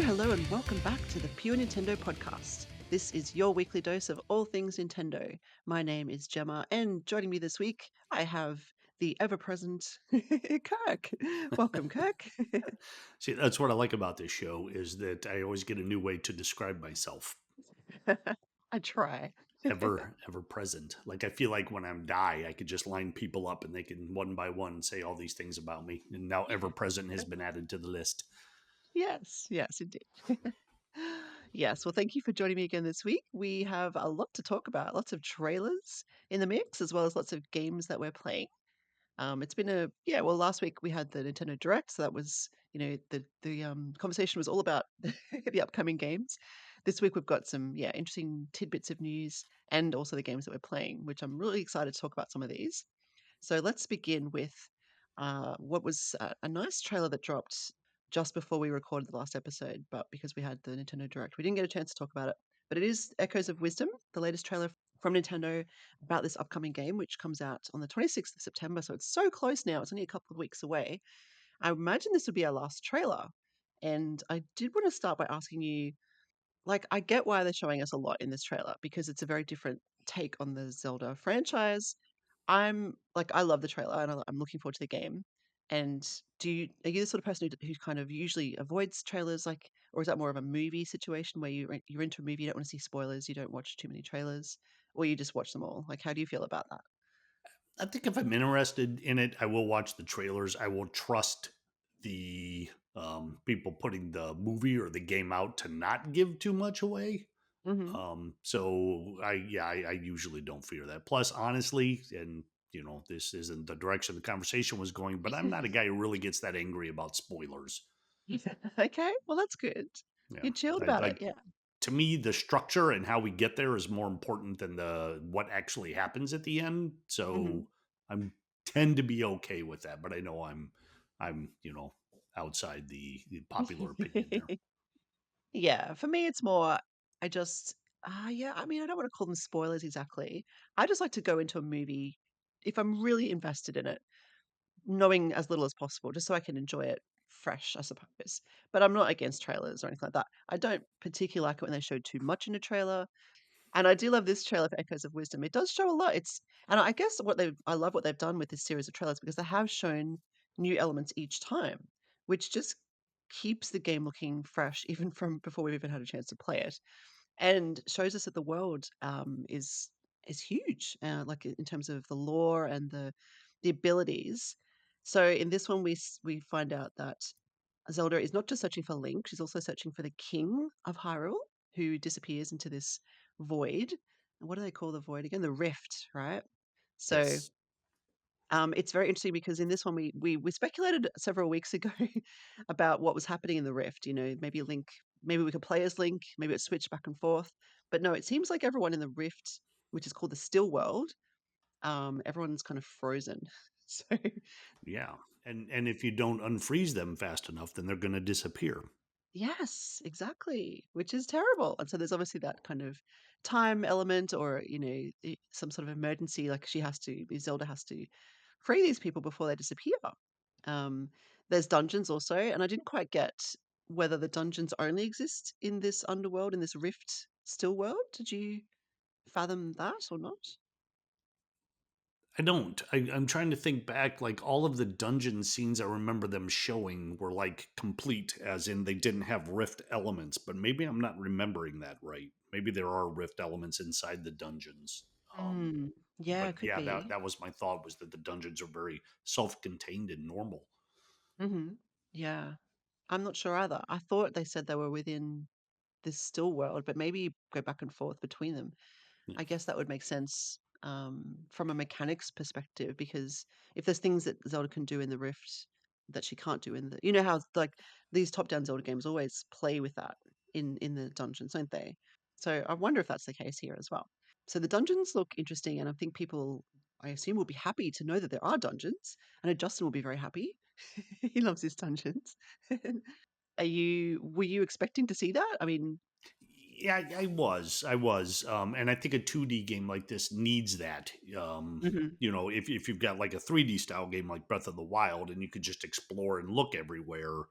Hello, and welcome back to the Pure Nintendo podcast. This is your weekly dose of all things Nintendo. My name is Gemma, and joining me this week, I have the ever-present Kirk. Welcome, Kirk. See, that's what I like about this show is that I always get a new way to describe myself. I try. Ever present. Like I feel like when I'm die, I could just line people up and they can one by one say all these things about me. And now ever present has been added to the list. Yes, indeed. Yes, well, thank you for joining me again this week. We have a lot to talk about, lots of trailers in the mix, as well as lots of games that we're playing. It's been well, last week we had the Nintendo Direct, so that was, the conversation was all about the upcoming games. This week we've got some, interesting tidbits of news and also the games that we're playing, which I'm really excited to talk about some of these. So let's begin with what was a nice trailer that dropped just before we recorded the last episode, but because we had the Nintendo Direct, we didn't get a chance to talk about it. But it is Echoes of Wisdom, the latest trailer from Nintendo about this upcoming game, which comes out on the 26th of September. So it's so close now. It's only a couple of weeks away. I imagine this would be our last trailer. And I did want to start by asking you, like, I get why they're showing us a lot in this trailer because it's a very different take on the Zelda franchise. I love the trailer and I'm looking forward to the game. And are you the sort of person who kind of usually avoids trailers, like, or is that more of a movie situation where you're into a movie, you don't want to see spoilers, you don't watch too many trailers, or you just watch them all? Like, how do you feel about that? I think if I'm interested in it, I will watch the trailers. I will trust the people putting the movie or the game out to not give too much away. Hmm. I usually don't fear that. Plus, honestly, and this isn't the direction the conversation was going, but I'm not a guy who really gets that angry about spoilers. Okay, well that's good. Yeah, You're chilled I about it, like yeah. to me the structure and how we get there is more important than the what actually happens at the end. Hmm. So I'm tend to be okay with that, but I know I'm outside the popular opinion there. Yeah, for me, it's more, I just, yeah, I mean, I don't want to call them spoilers exactly. I just like to go into a movie if I'm really invested in it, knowing as little as possible, just so I can enjoy it fresh, I suppose. But I'm not against trailers or anything like that. I don't particularly like it when they show too much in a trailer. And I do love this trailer for Echoes of Wisdom. It does show a lot. And I guess I love what they've done with this series of trailers because they have shown new elements each time, which just keeps the game looking fresh, even from before we've even had a chance to play it, and shows us that the world is huge, like in terms of the lore and the abilities. So in this one, we find out that Zelda is not just searching for Link; she's also searching for the King of Hyrule, who disappears into this void. And what do they call the void again? The Rift, right? So Yes. it's very interesting because in this one we speculated several weeks ago about what was happening in the Rift. You know, maybe Link, maybe we could play as Link, maybe it switched back and forth. But no, it seems like everyone in the Rift, which is called the Still World, everyone's kind of frozen. So Yeah. And if you don't unfreeze them fast enough, then they're going to disappear. yes, exactly, which is terrible. And so there's obviously that kind of time element, or some sort of emergency. Like Zelda has to free these people before they disappear. Um, there's dungeons also, and I didn't quite get whether the dungeons only exist in this underworld, in this Rift still world. Did you fathom that or not? I don't. I'm trying to think back. Like all of the dungeon scenes, I remember them showing were like complete, as in they didn't have rift elements. But maybe I'm not remembering that right. Maybe there are rift elements inside the dungeons. Mm, yeah, But it could yeah, that be. that was my thought was that the dungeons are very self-contained and normal. Hmm. Yeah, I'm not sure either. I thought they said they were within this still world, but maybe go back and forth between them. Yeah. I guess that would make sense from a mechanics perspective, because if there's things that Zelda can do in the Rift that she can't do in the, you know how like these top-down Zelda games always play with that in the dungeons, don't they? So I wonder if that's the case here as well. So the dungeons look interesting, and I think people, I assume, will be happy to know that there are dungeons. I know Justin will be very happy. He loves his dungeons. Were you expecting to see that? I mean, Yeah, I was, and I think a 2D game like this needs that. mhm. If you've got like a 3D style game like Breath of the Wild, and you could just explore and look everywhere,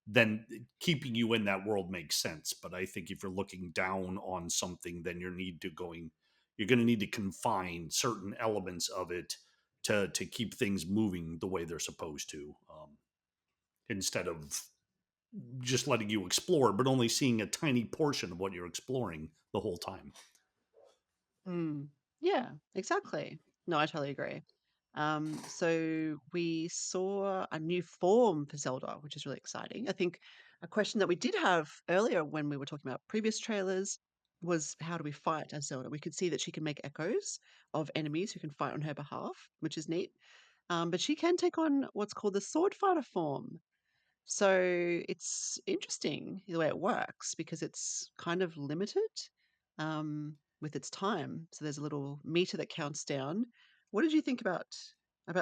then keeping you in that world makes sense. But I think if you're looking down on something, then you're going to need to confine certain elements of it to keep things moving the way they're supposed to, instead of just letting you explore, but only seeing a tiny portion of what you're exploring the whole time. Mm. Yeah, exactly. No, I totally agree. So we saw a new form for Zelda, which is really exciting. I think a question that we did have earlier when we were talking about previous trailers was how do we fight as Zelda? We could see that she can make echoes of enemies who can fight on her behalf, which is neat. But she can take on what's called the sword fighter form. So it's interesting the way it works because it's kind of limited with its time. So there's a little meter that counts down. What did you think about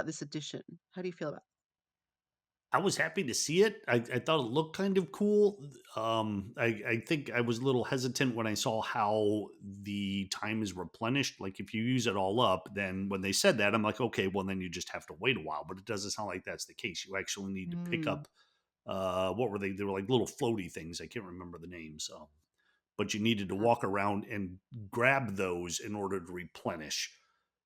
this edition? How do you feel about I was happy to see it. I thought it looked kind of cool. I think I was a little hesitant when I saw how the time is replenished. Like if you use it all up, then when they said that, I'm like, okay, well then you just have to wait a while. But it doesn't sound like that's the case. You actually need to pick Mm, up, what were they? They were like little floaty things. I can't remember the names. But you needed to uh, walk around and grab those in order to replenish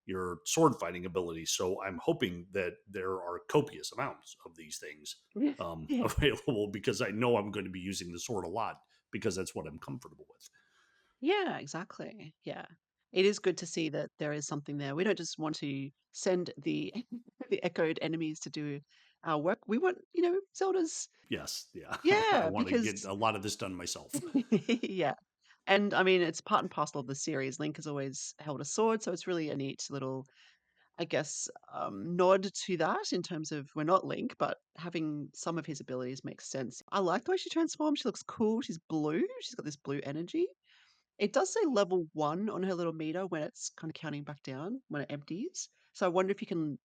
your sword fighting ability. So I'm hoping that there are copious amounts of these things, yeah, yeah, available, because I know I'm going to be using the sword a lot because that's what I'm comfortable with. yeah, exactly. Yeah. It is good to see that there is something there. We don't just want to send the the echoed enemies to do our work. We want, Zelda's Yes, yeah. I yeah, want to because get a lot of this done myself. yeah. And I mean, it's part and parcel of the series. Link has always held a sword, so it's really a neat little, I guess, nod to that in terms of we're not Link, but having some of his abilities makes sense. I like the way she transforms. She looks cool. She's blue. She's got this blue energy. It does say level 1 on her little meter when it's kind of counting back down when it empties. So I wonder if you can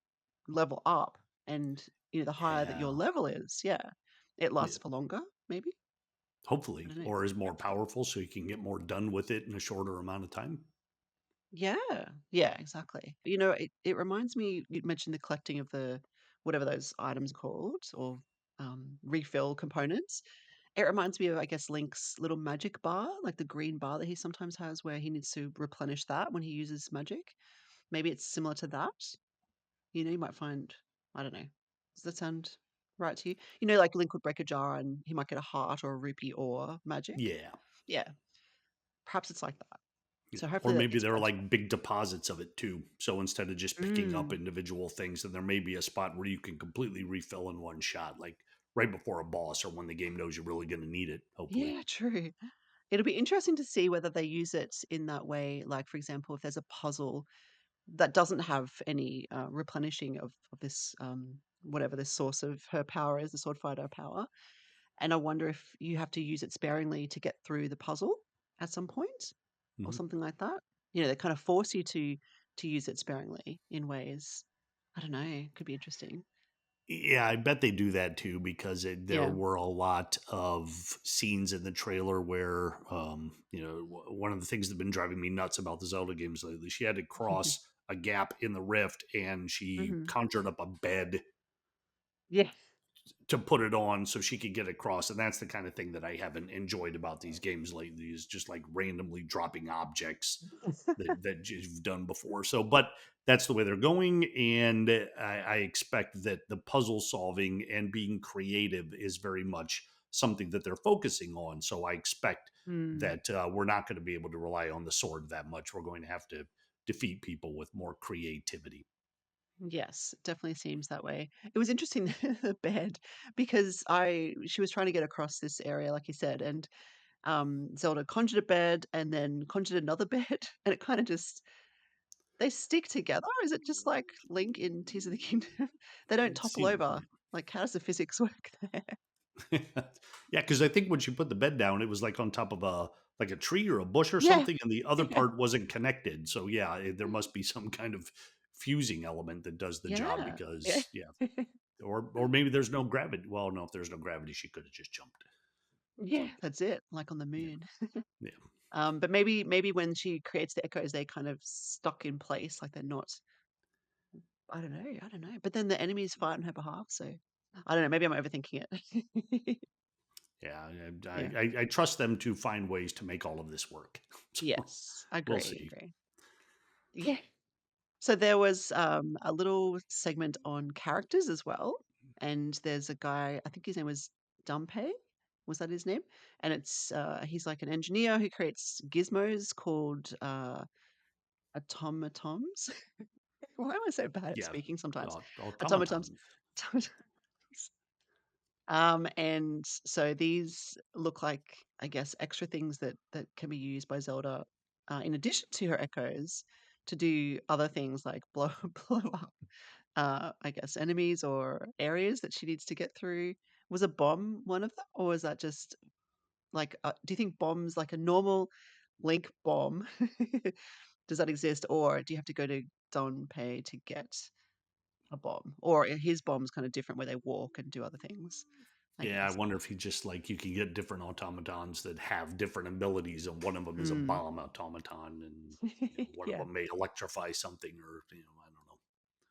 level up and, the higher that your Yeah. level is, yeah, it Yeah. lasts for longer, maybe. I Hopefully, don't know. or is more powerful so you can get more done with it in a shorter amount of time. Yeah, yeah, exactly. It reminds me, you mentioned the collecting of the whatever those items are called or refill components. It reminds me of, I guess, Link's little magic bar, like the green bar that he sometimes has where he needs to replenish that when he uses magic. Maybe it's similar to that. You might find, I don't know. Does that sound right to you? Like Link would break a jar and he might get a heart or a rupee or magic. Yeah. Yeah, perhaps it's like that. Yeah. So Or hopefully that maybe gets there are transferred. like big deposits of it too. So instead of just picking up Mm. individual things, then there may be a spot where you can completely refill in one shot, like right before a boss or when the game knows you're really going to need it, hopefully. Yeah, true. It'll be interesting to see whether they use it in that way. Like, for example, if there's a puzzle that doesn't have any replenishing of this, whatever this source of her power is, the sword fighter power. And I wonder if you have to use it sparingly to get through the puzzle at some point or Mhm. something like that. They kind of force you to use it sparingly in ways. I don't know. Could be interesting. Yeah, I bet they do that too because there Yeah. were a lot of scenes in the trailer where, one of the things that's been driving me nuts about the Zelda games lately, she had to cross a gap in the rift and she Hmm. conjured up a bed Yeah. to put it on so she could get across. And that's the kind of thing that I haven't enjoyed about these games lately, is just like randomly dropping objects that you've done before. So, but that's the way they're going, and I expect that the puzzle solving and being creative is very much something that they're focusing on. So, I expect Mm. that we're not going to be able to rely on the sword that much. We're going to have to defeat people with more creativity. Yes, it definitely seems that way. It was interesting the bed because I she was trying to get across this area, like you said, and Zelda conjured a bed and then conjured another bed, and it kind of just they stick together. Is it just like Link in Tears of the Kingdom? They don't It topple seems. over. Like, how does the physics work there? Yeah, because I think when she put the bed down, it was like on top of a tree or a bush or Yeah, something, and the other yeah, part wasn't connected. So yeah, there must be some kind of fusing element that does the job yeah, yeah, because yeah, or maybe there's no gravity. Well, no, if there's no gravity, she could have just jumped. yeah. That's it. Like on the Yeah, moon. yeah. But maybe when she creates the echoes, they kind of stuck in place, like they're not. I don't know. I don't know. But then the enemies fight on her behalf, so I don't know. Maybe I'm overthinking it. Yeah, Yeah. I trust them to find ways to make all of this work. So Yes. we'll Agree. see. Agree. Yeah. So there was a little segment on characters as well, and there's a guy. I think his name was Dumpei. Was that his name? And it's he's like an engineer who creates gizmos called automatons. Why am I so bad at Yeah, speaking sometimes? Automatons. automatons. And so these look like, I guess, extra things that can be used by Zelda, in addition to her echoes, to do other things like blow blow up, I guess, enemies or areas that she needs to get through. Was a bomb one of them, or was that just like? Do you think bombs like a normal Link bomb? Does that exist, or do you have to go to Don Pei to get a bomb, or his bomb's kind of different where they walk and do other things? I Yeah, I guess. wonder if he just like you can get different automatons that have different abilities, and one of them is a Mm. bomb automaton, and one of Yeah. them may electrify something, or I don't know.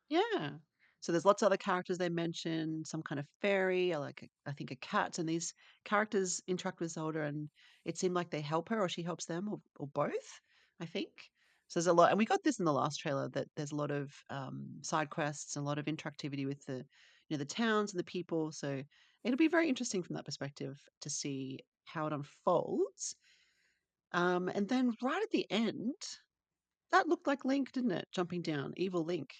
Yeah. So there's lots of other characters they mention, some kind of fairy, or like I think a cat, and these characters interact with Zelda, and it seemed like they help her, or she helps them, or both. I think. So there's a lot, and we got this in the last trailer that there's a lot of side quests and a lot of interactivity with the towns and the people. So it'll be very interesting from that perspective to see how it unfolds. And then right at the end, that looked like Link, didn't it? Jumping down, evil Link.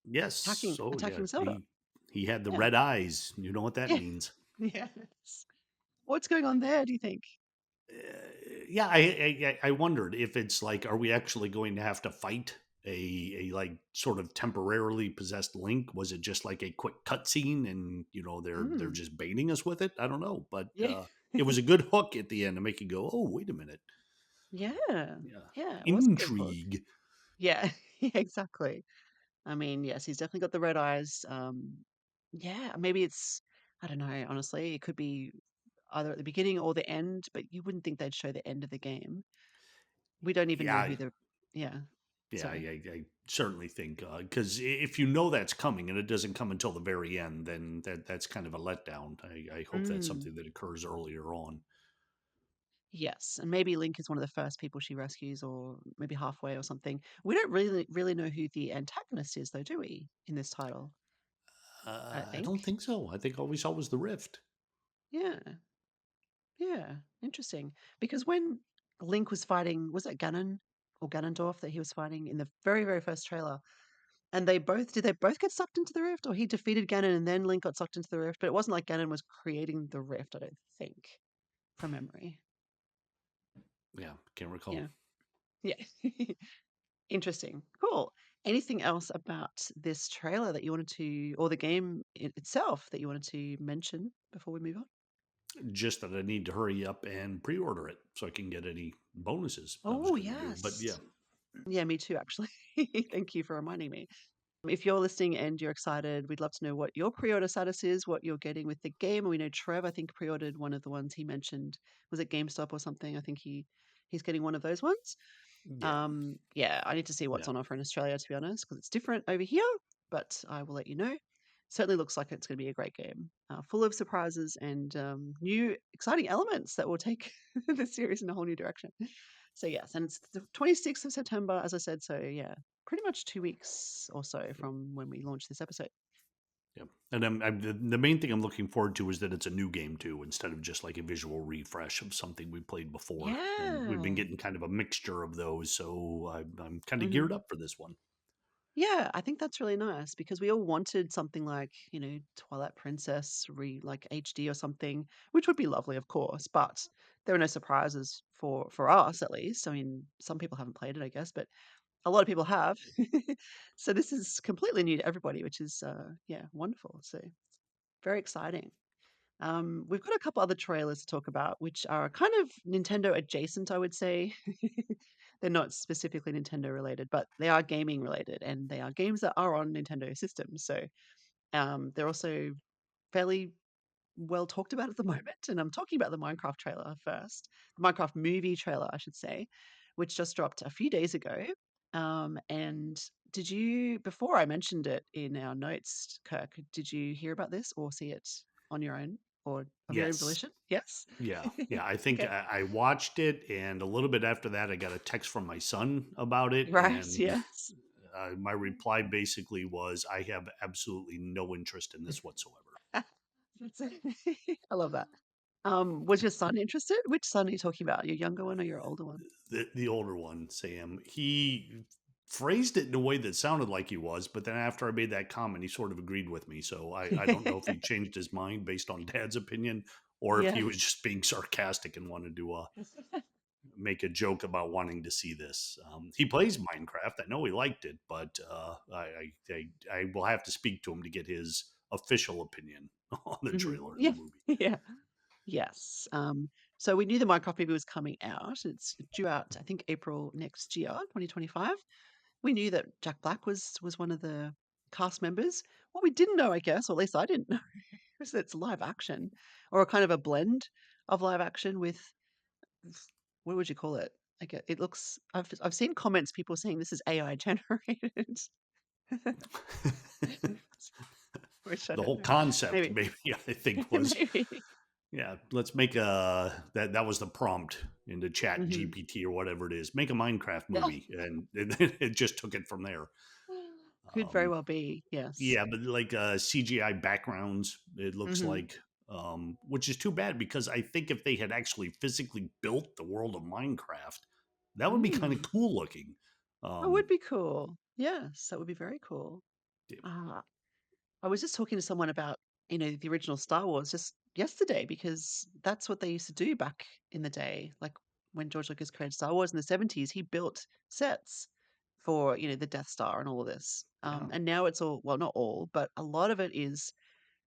Yes. Oh, yeah. Attacking Zelda. He had the Yeah. red eyes. You know what that Yeah. means. Yes. What's going on there, do you think? Yeah, I wondered if it's like, are we actually going to have to fight a like sort of temporarily possessed Link? Was it just like a quick cutscene, and they're Mm. just baiting us with it? I don't know, but Yeah. it was a good hook at the end to make you go, oh, wait a minute, Yeah. yeah, Yeah, it was a good hook. intrigue. Yeah. Yeah, exactly. I mean, yes, he's definitely got the red eyes. Yeah, maybe it's I don't know, honestly. It could be either at the beginning or the end, but you wouldn't think they'd show the end of the game. We don't even know Yeah, who the yeah. yeah, Sorry. I certainly think because if you know that's coming and it doesn't come until the very end, then that's kind of a letdown. I hope that's Mm. something that occurs earlier on. Yes, and maybe Link is one of the first people she rescues, or maybe halfway or something. We don't really know who the antagonist is, though, do we? In this title, I don't I don't think. think so. I think all we saw was the rift. Yeah, yeah, interesting. Because when Link was fighting, was it Ganon or Ganondorf that he was fighting in the very first trailer? And did they both get sucked into the rift, or he defeated Ganon and then Link got sucked into the rift? But it wasn't like Ganon was creating the rift, I don't think, from memory. Yeah, can't recall. Yeah, yeah. Interesting. Cool. Anything else about this trailer that you wanted to, or the game itself that you wanted to mention before we move on? Just that I need to hurry up and pre-order it so I can get any bonuses I was Oh, going to do. But yeah, yes. Yeah, me too, actually. Thank you for reminding me. If you're listening and you're excited, we'd love to know what your pre-order status is, what you're getting with the game. We know Trev, I think, pre-ordered one of the ones he mentioned. Was it GameStop or something? I think he's getting one of those ones. yeah, Yeah, I need to see what's yeah, on offer in Australia, to be honest, because it's different over here, but I will let you know. Certainly looks like it's going to be a great game, full of surprises and new exciting elements that will take the series in a whole new direction. So, yes, and it's the 26th of September, as I said. So, yeah, pretty much 2 weeks or so from when we launched this episode. yeah. And the main thing I'm looking forward to is that it's a new game too, instead of just like a visual refresh of something we played before. And we've been Yeah. getting kind of a mixture of those, so I'm kind of Hmm. geared up for this one. Yeah, I think that's really nice because we all wanted something like, Twilight Princess like HD or something, which would be lovely, of course, but there are no surprises for us at least. I mean, some people haven't played it, I guess, but a lot of people have. So this is completely new to everybody, which is yeah, wonderful. So very exciting. We've got a couple other trailers to talk about, which are kind of Nintendo adjacent, I would say. They're not specifically Nintendo related, but they are gaming related, and they are games that are on Nintendo systems. So they're also fairly well talked about at the moment. And I'm talking about the Minecraft trailer first, the Minecraft movie trailer, I should say, which just dropped a few days ago. And did you, before I mentioned it in our notes, Kirk, did you hear about this or see it on your own? or of your own Yes. volition? Yes. Yeah. Yeah. I think Okay. I watched it, and a little bit after that, I got a text from my son about it. Right. And Yes. my reply basically was, I have absolutely no interest in this whatsoever. That's it. I love that. Was your son interested? Which son are you talking about? Your younger one or your older one? The older one, Sam, he phrased it in a way that sounded like he was, but then after I made that comment, he sort of agreed with me. So I don't know if he changed his mind based on dad's opinion, or if he was Yes. just being sarcastic and wanted to make a joke about wanting to see this. He plays Minecraft. I know he liked it, but I will have to speak to him to get his official opinion on the Mhm. trailer in the Yeah. movie. Yeah. Yes. So we knew the Minecraft movie was coming out. It's due out, I think, April next year, 2025. We knew that Jack Black was one of the cast members. What we didn't know, I guess, or at least I didn't know, is that it's live action or a kind of a blend of live action with what would you call it? Like it looks. I've seen comments people saying this is AI generated, which I The don't whole know. concept, Maybe, maybe, I think was, maybe. yeah, let's make a that was the prompt into Chat Hmm. GPT or whatever it is. Make a Minecraft Yeah. movie, and it just took it from there. Could very Um, well be. Yes. yeah, but like CGI backgrounds, it looks Hmm. like, which is too bad because I think if they had actually physically built the world of Minecraft, that would be kind of Mm. cool looking. That Um, would be cool. Yes, that would be very cool. Ah, I was just talking to someone about, the original Star Wars just yesterday because that's what they used to do back in the day. Like when George Lucas created Star Wars in the 70s, he built sets for, the Death Star and all of this. yeah, And now it's all, well, not all, but a lot of it is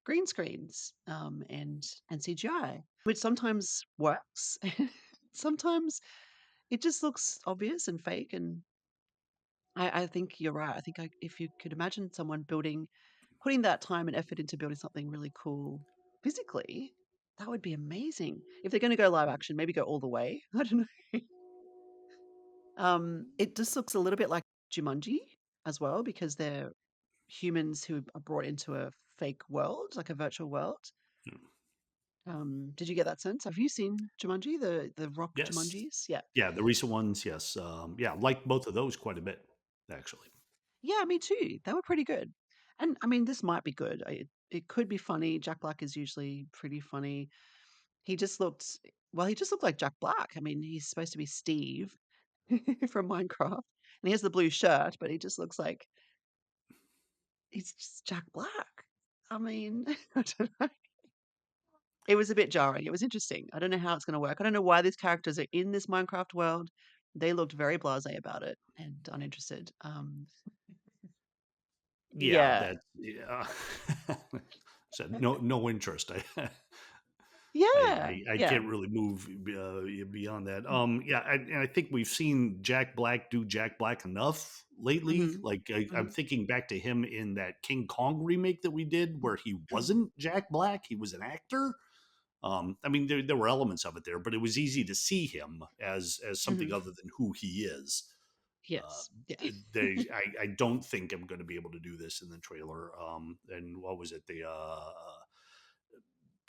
green screens and CGI, which sometimes works. Sometimes it just looks obvious and fake. And I think you're right. I think if you could imagine someone putting that time and effort into building something really cool physically, that would be amazing. If they're going to go live action, maybe go all the way. I don't know. It just looks a little bit like Jumanji as well because they're humans who are brought into a fake world, like a virtual world. yeah. Did you get that sense? Have you seen Jumanji, the rock Yes, Jumanjis? Yeah. yeah, the recent ones, yes, yeah, like both of those quite a bit actually. Yeah, me too. They were pretty good. And I mean, this might be good. It could be funny. Jack Black is usually pretty funny. He just looked he just looked like Jack Black. I mean, he's supposed to be Steve from Minecraft, and he has the blue shirt, but he just looks like he's just Jack Black. I mean, I don't know. It was a bit jarring. It was interesting. I don't know how it's going to work. I don't know why these characters are in this Minecraft world. They looked very blasé about it and uninterested. Yeah, Yeah, that yeah. Said no interest. yeah, I yeah. can't really move beyond that. Yeah, and I think we've seen Jack Black do Jack Black enough lately. Hmm. Like I'm Hmm. thinking back to him in that King Kong remake that we did, where he wasn't Jack Black; he was an actor. I mean, there were elements of it there, but it was easy to see him as something Hmm. other than who he is. Uh, Yes. Yeah. I don't think I'm going to be able to do this in the trailer. And what was it?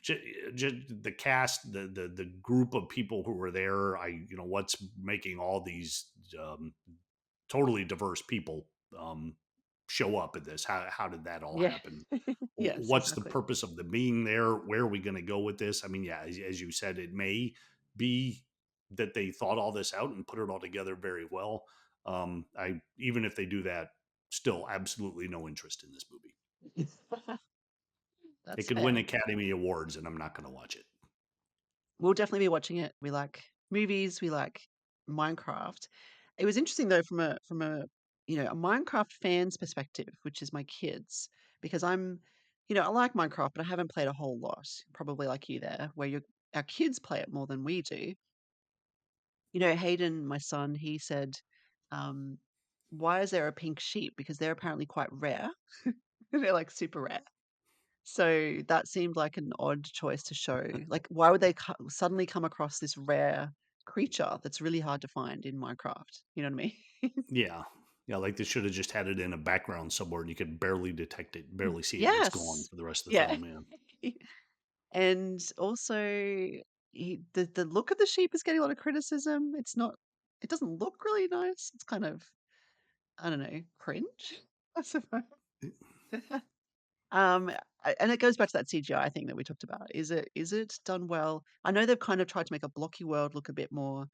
The cast, the group of people who were there. What's making all these um, totally diverse people show up at this? How did that all Yeah. happen? Yes, What's the exactly. purpose of them being there? Where are we going to go with this? I mean, yeah, as you said, it may be that they thought all this out and put it all together very well. I even if they do that, still absolutely no interest in this movie. It That's could win fair. Academy Awards, and I'm not going to watch it. We'll definitely be watching it. We like movies, we like Minecraft. It was interesting though from a a Minecraft fan's perspective, which is my kids, because I like Minecraft, but I haven't played a whole lot, probably like you there, where our kids play it more than we do. Hayden, my son, he said, um, why is there a pink sheep? Because they're apparently quite rare. They're like super rare. So that seemed like an odd choice to show. Like, why would they suddenly come across this rare creature that's really hard to find in Minecraft? You know what I mean? Yeah. Yeah, like they should have just had it in a background somewhere and you could barely detect it, barely see it, and it's gone Yes. for the rest of the Yeah. film. Yeah. And also, the look of the sheep is getting a lot of criticism. It doesn't look really nice. It's kind of, I don't know, cringe, I suppose. Um, and it goes back to that CGI thing that we talked about. Is it done well? I know they've kind of tried to make a blocky world look a bit more.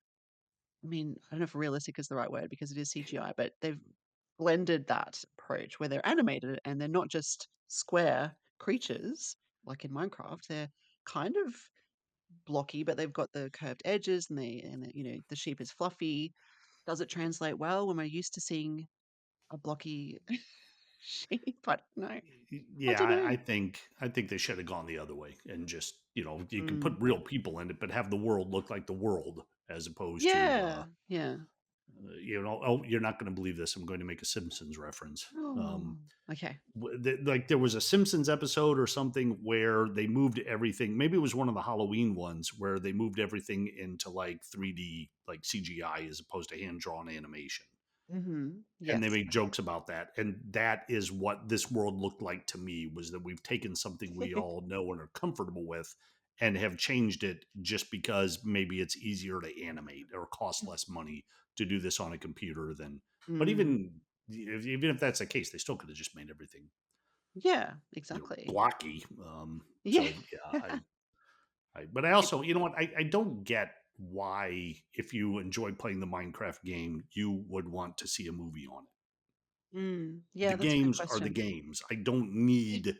I mean, I don't know if realistic is the right word because it is CGI, but they've blended that approach where they're animated and they're not just square creatures like in Minecraft. They're kind of blocky, but they've got the curved edges the sheep is fluffy. Does it translate well when we're used to seeing a blocky sheep? I don't know. I Yeah, don't know. I think they should have gone the other way and just, you can put Mm. real people in it, but have the world look like the world as opposed to, Yeah, yeah. oh, you're not going to believe this. I'm going to make a Simpsons reference. Oh, okay. Like there was a Simpsons episode or something where they moved everything. Maybe it was one of the Halloween ones where they moved everything into like 3D, like CGI as opposed to hand drawn animation, and they Yes. make jokes about that, and that is what this world looked like to me, was that we've taken something we all know and are comfortable with and have changed it just because maybe it's easier to animate or cost less money to do this on a computer than. But Mm. even if that's the case, they still could have just made everything, Yeah, exactly. blocky. Yeah. So yeah, but I It also, you know what, I don't get why, if you enjoy playing the Minecraft game, you would want to see a movie on it. The yeah, that's a good games are the question. games. I don't need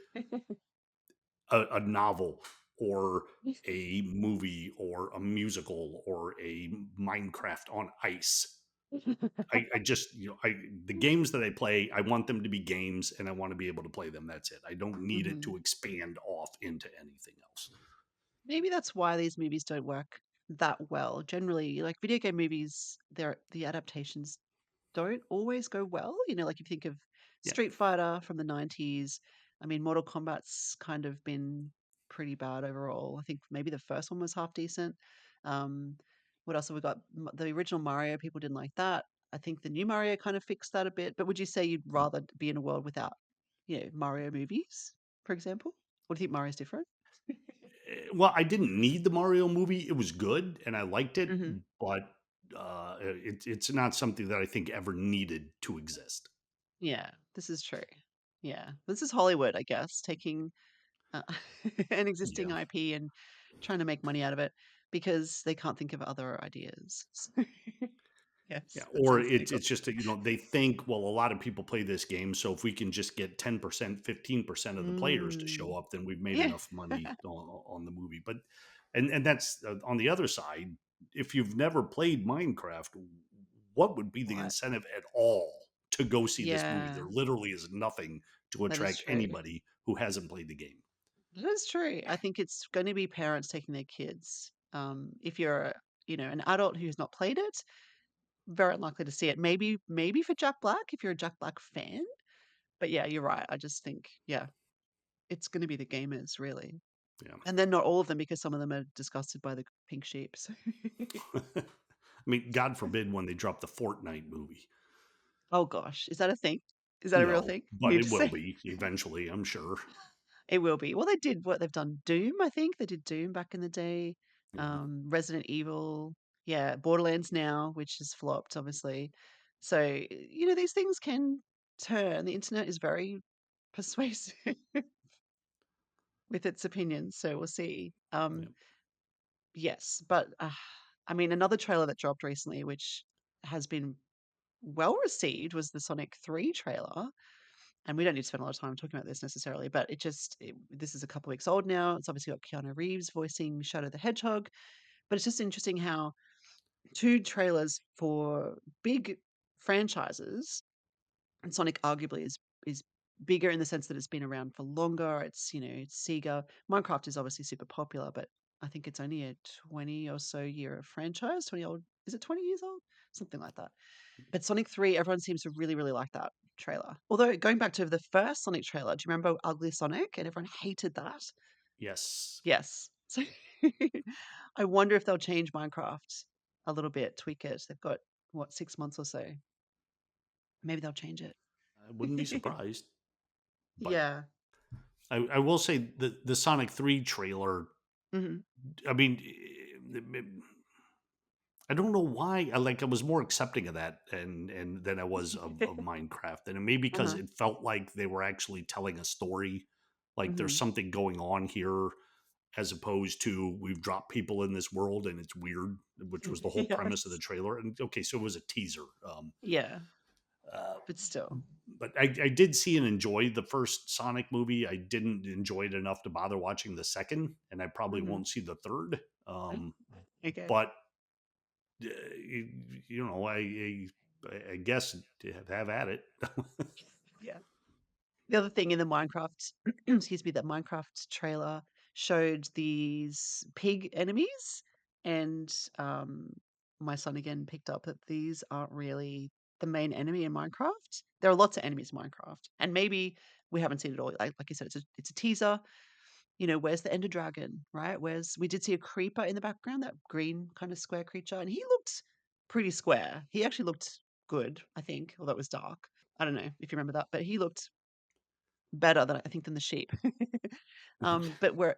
a novel or a movie or a musical or a Minecraft on ice. I just, the games that I play, I want them to be games and I want to be able to play them. That's it. I don't need it Mhm. to expand off into anything else. Maybe that's why these movies don't work that well. Generally, like video game movies, the adaptations don't always go well. Like if you think of Yeah. Street Fighter from the 90s, I mean, Mortal Kombat's kind of been pretty bad overall. I think maybe the first one was half decent. Um, what else have we got? The original Mario, people didn't like that. I think the new Mario kind of fixed that a bit. But would you say you'd rather be in a world without, Mario movies, for example? Or do you think Mario's different? Well, I didn't need the Mario movie. It was good and I liked it, Hmm. but it's not something that I think ever needed to exist. Yeah, this is true. Yeah, this is Hollywood, I guess, taking uh, an existing Yeah. IP and trying to make money out of it because they can't think of other ideas. So, Yeah, yes, that or sounds it's cynical. it's just that, they think, well, a lot of people play this game, so if we can just get 10%, 15% of the players to show Mm, up, then we've made yeah. enough money on the movie. But and that's, on the other side, if you've never played Minecraft, what would be the What? incentive at all to go see this movie? Yeah, There literally is nothing to that is attract true. anybody who hasn't played the game. That is true. I think it's going to be parents taking their kids. If you're, an adult who's not played it, very unlikely to see it. Maybe for Jack Black if you're a Jack Black fan. But yeah, you're right. I just think, yeah, it's gonna be the gamers, really. Yeah. And then not all of them because some of them are disgusted by the pink sheep, so I mean, God forbid when they drop the Fortnite movie. Oh gosh, is that a thing? Is that a real No, thing? You but need it to will say be eventually, I'm sure. it will be. Well, they've done Doom, I think. They did Doom back in the day. Yeah. Resident Evil, yeah, Borderlands now, which has flopped, obviously. So, these things can turn. The internet is very persuasive with its opinions, so we'll see. Yeah. Yes, but, I mean, another trailer that dropped recently, which has been well received, was the Sonic 3 trailer, and we don't need to spend a lot of time talking about this necessarily, but this is a couple weeks old now. It's obviously got Keanu Reeves voicing Shadow the Hedgehog, but it's just interesting how 2 trailers for big franchises, and Sonic arguably is bigger in the sense that it's been around for longer. It's Sega. Minecraft is obviously super popular, but I think it's only a 20 or so year franchise. 20 old, is it 20 years old? Something like that. But Sonic 3, everyone seems to really, really like that trailer. Although going back to the first Sonic trailer, do you remember Ugly Sonic? And everyone hated that. Yes. Yes. So I wonder if they'll change Minecraft a little bit, tweak it. They've got what, 6 months or so. Maybe they'll change I wouldn't be it. surprised. But Yeah. I will say the Sonic 3 trailer. Mhm. I mean, I don't know why. I was more accepting of that and than I was of Minecraft, and it may be because Uh-huh. it felt like they were actually telling a story, like there's Mhm. something going on here, as opposed to we've dropped people in this world and it's weird, which was the whole premise of the Yes. trailer. And okay, so it was a teaser. Yeah, Uh, but still. but I did see and enjoy the first Sonic movie. I didn't enjoy it enough to bother watching the second, and I probably Mhm. won't see the third. Um, Okay. but you, you know, I guess have at it. Yeah. The other thing in the Minecraft, excuse me, that Minecraft trailer showed these pig enemies, and my son again picked up that these aren't really the main enemy in Minecraft. There are lots of enemies in Minecraft, and maybe we haven't seen it all. Like you said, it's a teaser. You know, where's the Ender Dragon, right? Where's we did see a creeper in the background, that green kind of square creature, and he looked pretty square. He actually looked good, I think, although it was dark. I don't know if you remember that, but he looked better than I think than the sheep. But where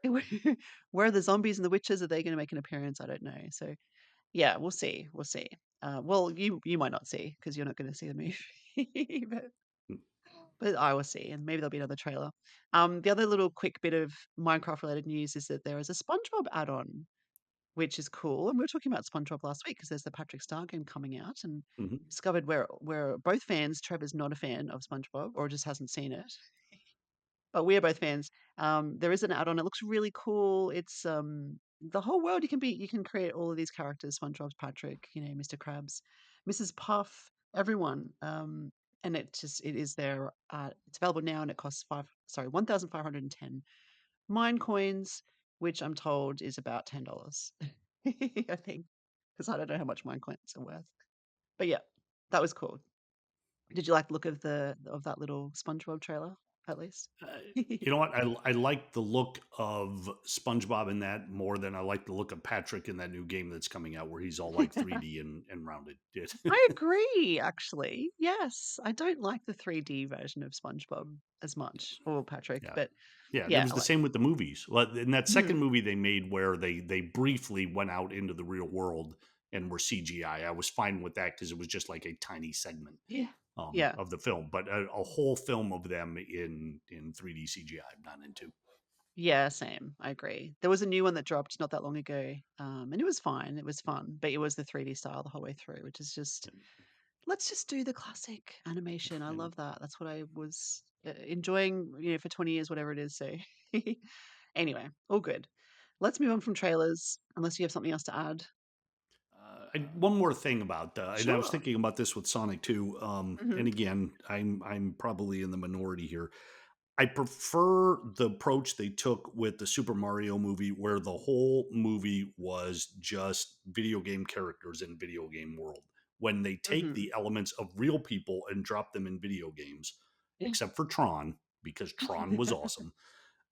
where are the zombies and the witches? Are they going to make an appearance? I don't know. So yeah, we'll see. We'll see. Well, you might not see because you're not going to see the movie, but I will see, and maybe there'll be another trailer. The other little quick bit of Minecraft related news is that there is a SpongeBob add-on, which is cool. And we were talking about SpongeBob last week because there's the Patrick Star game coming out, and Mhm. discovered we're both fans. Trevor's not a fan of SpongeBob or just hasn't seen it, but we are both fans. There is an add-on. It looks really cool. It's the whole world. You can create all of these characters: SpongeBob, Patrick, you know, Mr. Krabs, Mrs. Puff, everyone. And it is there. It's available now, and it costs 1,510 mine coins, which I'm told is about $10. I think, because I don't know how much mine coins are worth. But yeah, that was cool. Did you like the look of the of that little SpongeBob trailer at least? Uh, you know what? I like the look of SpongeBob in that more than I like the look of Patrick in that new game that's coming out, where he's all like 3D and rounded. I agree, actually. Yes, I don't like the 3D version of SpongeBob as much, or Patrick, Yeah. but Yeah, and it yeah, was the like, same with the movies. Well, in that second mhm, movie they made where they briefly went out into the real world and were CGI, I was fine with that because it was just like a tiny segment yeah, yeah, of the film. But a whole film of them in 3D CGI, I'm not into. yeah, same. I agree. There was a new one that dropped not that long ago, and it was fine. It was fun, but it was the 3D style the whole way through, which is just let's just do the classic animation. I And love that. That's what I was enjoying, you know, for 20 years, whatever it is. So anyway, all good. Let's move on from trailers, unless you have something else to add. one more thing about, and I was Sure. thinking about this with Sonic too. Hmm. And again, I'm probably in the minority here. I prefer the approach they took with the Super Mario movie, where the whole movie was just video game characters in video game world. When they take Hmm. the elements of real people and drop them in video games, Yeah. except for Tron, because Tron was awesome.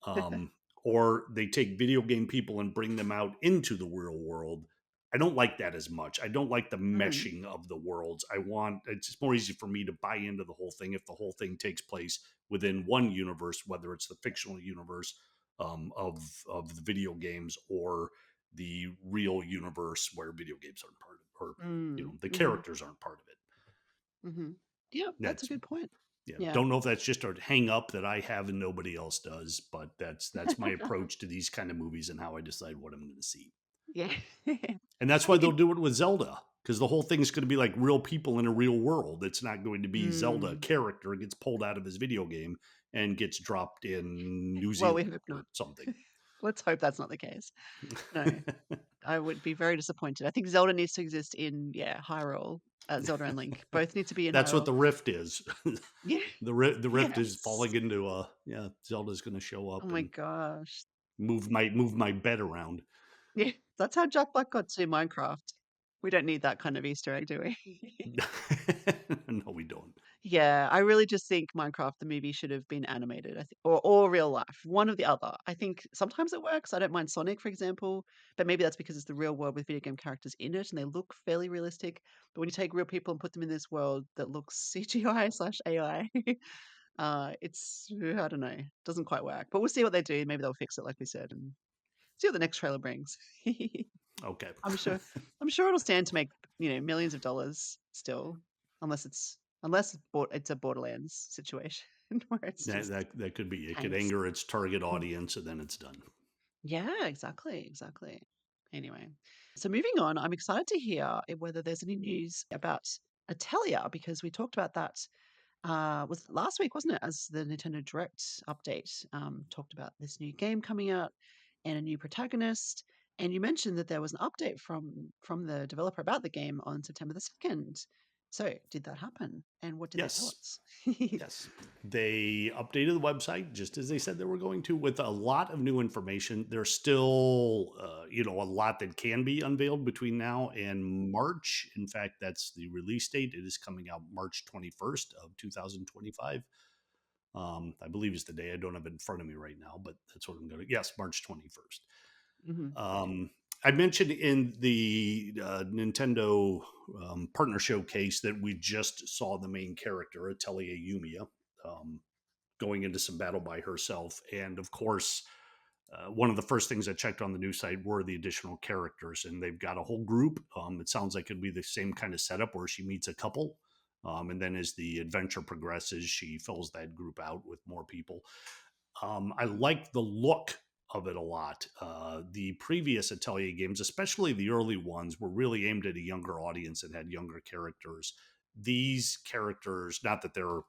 um, or they take video game people and bring them out into the real world. I don't like that as much. I don't like the Mm. meshing of the worlds. It's just more easy for me to buy into the whole thing if the whole thing takes place within one universe, whether it's the fictional universe of the video games or the real universe where video games aren't part of, or Mm. the Hmm. characters aren't part of it. Hmm. Yeah, that's a That's good point. yeah. Yeah. Don't know if that's just a hang up that I have and nobody else does, but that's my approach to these kind of movies and how I decide what I'm going to see. Yeah. And that's I why they'll think. do it with Zelda, because the whole thing's going to be like real people in a real world. It's not going to be Zelda Mm. character gets pulled out of his video game and gets dropped in New Well, we Zealand hope or not. something. Let's hope that's not the case. No, I would be very disappointed. I think Zelda needs to exist in, yeah, Hyrule. Zelda and Link both need to be in That's what Hyrule. the rift is. Yeah. The rift is Yes. falling into yeah, Zelda's going to show Oh up my and gosh. move my bed around. Yeah, that's how Jack Black got to Minecraft. We don't need that kind of Easter egg, do we? No, we don't. Yeah, I really just think Minecraft the movie should have been animated, I think, or real life, one or the other. I think sometimes it works. I don't mind Sonic, for example, but maybe that's because it's the real world with video game characters in it and they look fairly realistic. But when you take real people and put them in this world that looks CGI slash AI, It's I don't know, doesn't quite work, but we'll see what they do. Maybe they'll fix it, like we said, and see what the next trailer brings. Okay. I'm sure. I'm sure it'll stand to make millions of dollars still, unless it's a Borderlands situation where it's just That could be. It could tanks. anger its target audience, and then it's done. Yeah, exactly, exactly. Anyway, so moving on, I'm excited to hear whether there's any news about Atelier because we talked about that. Was last week, wasn't it? As the Nintendo Direct update talked about this new game coming out and a new protagonist. And you mentioned that there was an update from the developer about the game on September the 2nd. So, did that happen? And what did they tell Yes. us? Yes. They updated the website just as they said they were going to with a lot of new information. There's still, a lot that can be unveiled between now and March. In fact, that's the release date. It is coming out March 21st of 2025. I believe is the day. I don't have it in front of me right now, but that's what I'm going to. Yes, March 21st. Hmm. Um, I mentioned in the Nintendo partner showcase that we just saw the main character, Atelier Yumia, um, going into some battle by herself. And of course, one of the first things I checked on the news site were the additional characters, and they've got a whole group. It sounds like it'd be the same kind of setup where she meets a couple. And then as the adventure progresses, she fills that group out with more people. I like the look of it a lot. The previous Atelier games, especially the early ones, were really aimed at a younger audience and had younger characters. These characters, not that they're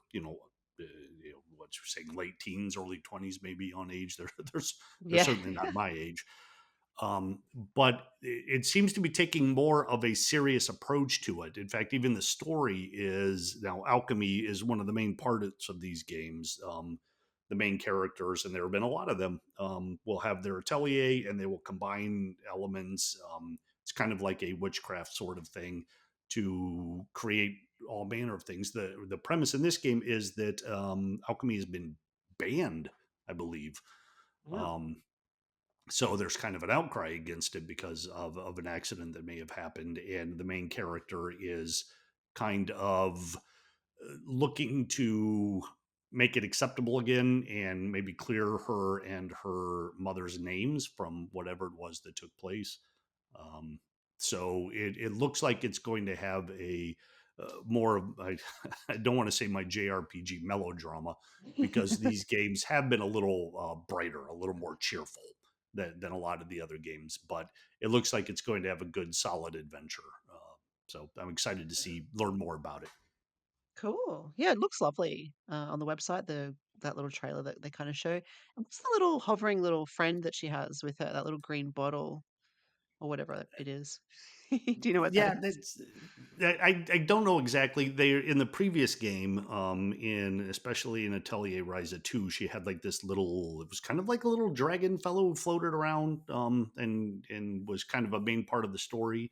what you're saying, late teens, early 20s, maybe on age. They're Yeah. certainly not my age. But it seems to be taking more of a serious approach to it. In fact, even the story is now alchemy is one of the main parts of these games. The main characters, and there have been a lot of them, will have their atelier and they will combine elements. It's kind of like a witchcraft sort of thing to create all manner of things. The premise in this game is that alchemy has been banned, I believe. Wow. Um, so there's kind of an outcry against it because of an accident that may have happened, and the main character is kind of looking to make it acceptable again and maybe clear her and her mother's names from whatever it was that took place. Um, so it looks like it's going to have a more of I don't want to say my JRPG melodrama because these games have been a little brighter, a little more cheerful than a lot of the other games, but it looks like it's going to have a good solid adventure. So I'm excited to learn more about it. Cool. Yeah, it looks lovely on the website. That little trailer that they kind of show. And what's the little hovering little friend that she has with her? That little green bottle or whatever it is. Do you know what that Yeah, is? that's I don't know exactly. They in the previous game, in especially in Atelier Ryza 2, she had like this little. It was kind of like a little dragon fellow who floated around, and was kind of a main part of the story.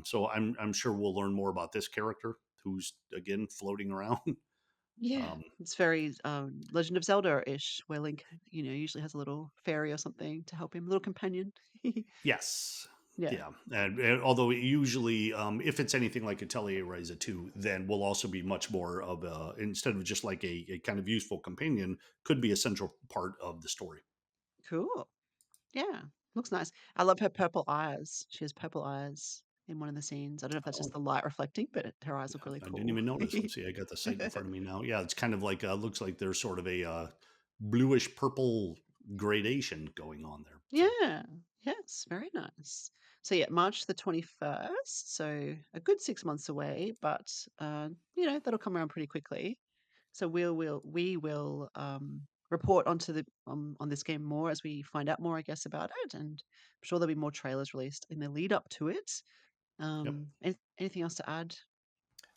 So I'm sure we'll learn more about this character who's again floating around. Yeah, um, it's very Legend of Zelda-ish, where Link, usually has a little fairy or something to help him, little companion. Yes. Yeah, Yeah. And although it usually, if it's anything like Atelier Ryza 2, then will also be much more of a, instead of just like a kind of useful companion, could be a central part of the story. cool. Yeah, looks nice. I love her purple eyes. She has purple eyes in one of the scenes. I don't know if that's just Oh, the light reflecting, but her eyes look really I didn't cool. even notice. Let's see. I got the site in front of me now. Yeah. It's kind of like, looks like there's sort of a bluish purple gradation going on there. So, Yeah. Yes, very nice. So yeah, March the 21st. So a good 6 months away, but that'll come around pretty quickly. So we will report onto the on this game more as we find out more, I guess, about it, and I'm sure there'll be more trailers released in the lead up to it. yep. Anything else to add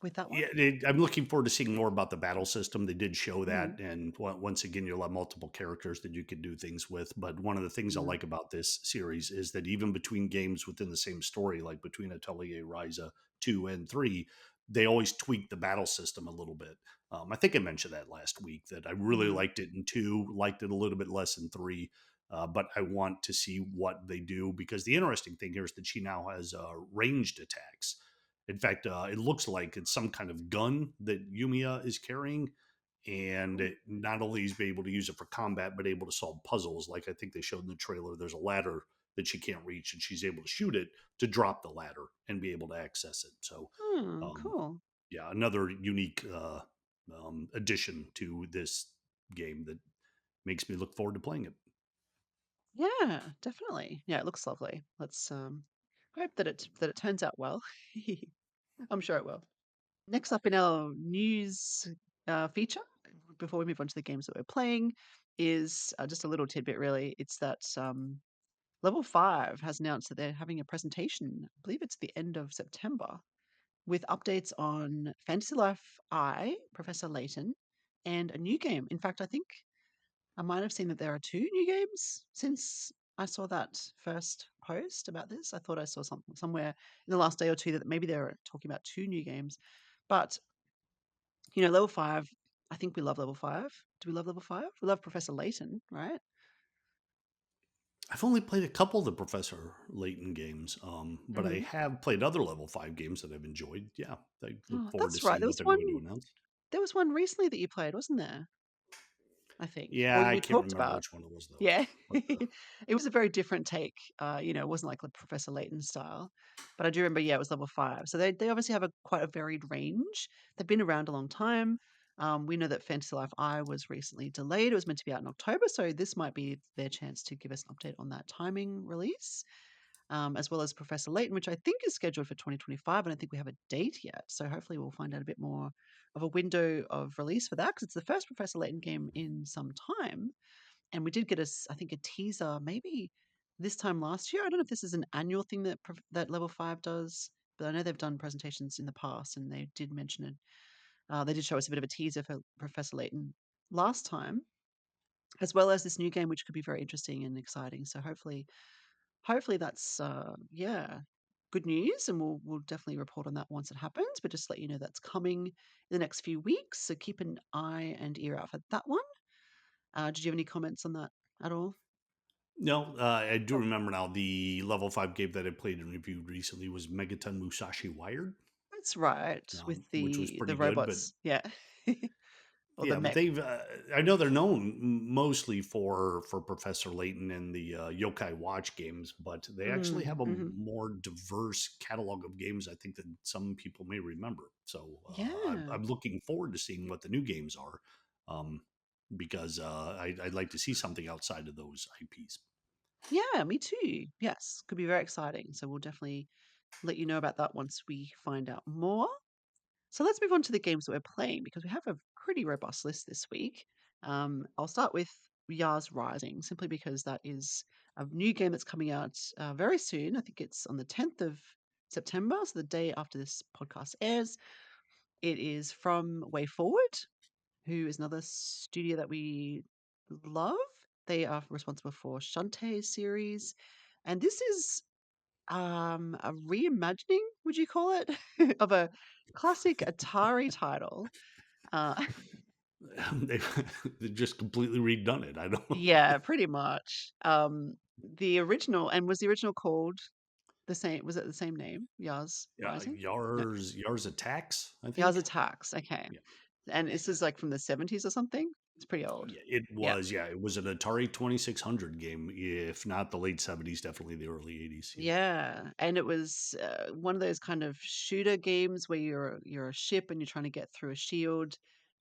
with that one? Yeah, I'm looking forward to seeing more about the battle system. They did show Mm, that, and once again, you'll have multiple characters that you can do things with. But one of the things I mm, like about this series is that even between games within the same story, like between Atelier Ryza 2 and 3, they always tweak the battle system a little bit. I think I mentioned that last week that I really mm. liked it in 2, liked it a little bit less in 3. But I want to see what they do because the interesting thing here is that she now has ranged attacks. In fact, it looks like it's some kind of gun that Yumia is carrying, and Cool. not only is be able to use it for combat, but able to solve puzzles. Like I think they showed in the trailer, there's a ladder that she can't reach, and she's able to shoot it to drop the ladder and be able to access it. So, Hmm, um, cool. yeah, another unique addition to this game that makes me look forward to playing it. Yeah, definitely. Yeah, it looks lovely. Let's hope that it turns out well. I'm sure it will. Next up in our news feature, before we move on to the games that we're playing, is just a little tidbit. Really, it's that Level 5 has announced that they're having a presentation. I believe it's the end of September with updates on Fantasy Life I, Professor Layton, and a new game. In fact, I think I might have seen that there are two new games since I saw that first post about this. I thought I saw something somewhere in the last day or two that maybe they're talking about two new games. But, level 5, I think we love level 5. Do we love level 5? We love Professor Layton, right? I've only played a couple of the Professor Layton games, but I Hmm. have played other level 5 games that I've enjoyed. Yeah, I look Oh, forward to that's right. seeing what they're going to announce. There was one recently that you played, wasn't there? I think, or Yeah, I we can't talked remember about. which one it was though. Yeah. But It was a very different take, it wasn't like the Professor Layton style, but I do remember, yeah, it was level 5. So they obviously have a quite a varied range. They've been around a long time. We know that Fantasy Life I was recently delayed. It was meant to be out in October, so this might be their chance to give us an update on that timing release, as well as Professor Layton, which I think is scheduled for 2025. I don't think we have a date yet, so hopefully we'll find out a bit more of a window of release for that because it's the first Professor Layton game in some time. And we did get I think, a teaser maybe this time last year. I don't know if this is an annual thing that that Level 5 does, but I know they've done presentations in the past, and they did mention it. They did show us a bit of a teaser for Professor Layton last time, as well as this new game, which could be very interesting and exciting. So hopefully that's yeah, good news, and we'll definitely report on that once it happens. But just let you know that's coming in the next few weeks. So keep an eye and ear out for that one. Did you have any comments on that at all? no, I do remember now the level 5 game that I played and reviewed recently was Megaton Musashi Wired, That's right, with which was the pretty good. But robots, yeah. Or the yeah, but mech. they've I know they're known mostly for Professor Layton and the Yokai Watch games, but they actually Mm, have a mhm. more diverse catalog of games, I think, than some people may remember. So Yeah. I'm looking forward to seeing what the new games are, um, because I'd like to see something outside of those IPs. Yeah, me too. Yes, could be very exciting, so we'll definitely let you know about that once we find out more. So let's move on to the games that we're playing because we have a pretty robust list this week. I'll start with Yars Rising, simply because that is a new game that's coming out very soon. I think it's on the 10th of September, so the day after this podcast airs. It is from Way Forward, who is another studio that we love. They are responsible for Shantae's series. And this is a reimagining, would you call it, of a classic Atari title. Uh, they they just completely redone it. I don't. yeah, pretty much. The original, and was the original called the same? Was it the same name? Yars Yeah, Rising? No, Yars Attacks, I Yars think. Attacks. Okay. Yeah. And this is like from the 70s or something. It's pretty old. Yeah, it Yeah. was. Yeah, it was an Atari 2600 game, if not the late 70s, definitely the early 80s. Yeah. Yeah, and it was one of those kind of shooter games where you're a ship and you're trying to get through a shield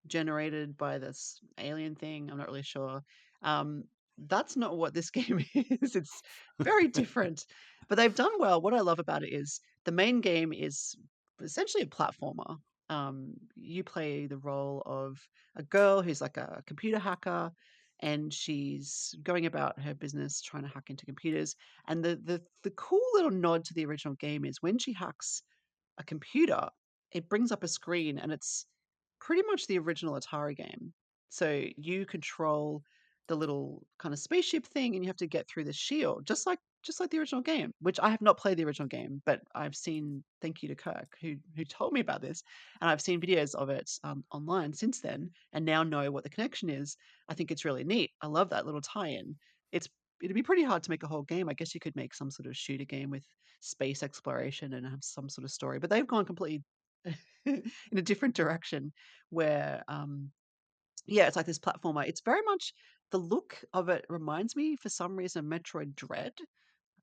generated by this alien thing. I'm not really sure. Um, that's not what this game is. It's very different, but they've done well. What I love about it is the main game is essentially a platformer. You play the role of a girl who's like a computer hacker, and she's going about her business trying to hack into computers. And the cool little nod to the original game is when she hacks a computer, it brings up a screen and it's pretty much the original Atari game. So you control the little kind of spaceship thing and you have to get through the shield, just like the original game, which I have not played the original game, but I've seen, thank you to Kirk who told me about this, and I've seen videos of it online since then and now know what the connection is. I think it's really neat. I love that little tie-in. It'd be pretty hard to make a whole game. I guess you could make some sort of shooter game with space exploration and have some sort of story, but they've gone completely in a different direction where yeah, it's like this platformer. It's very much the look of it reminds me for some reason of Metroid Dread.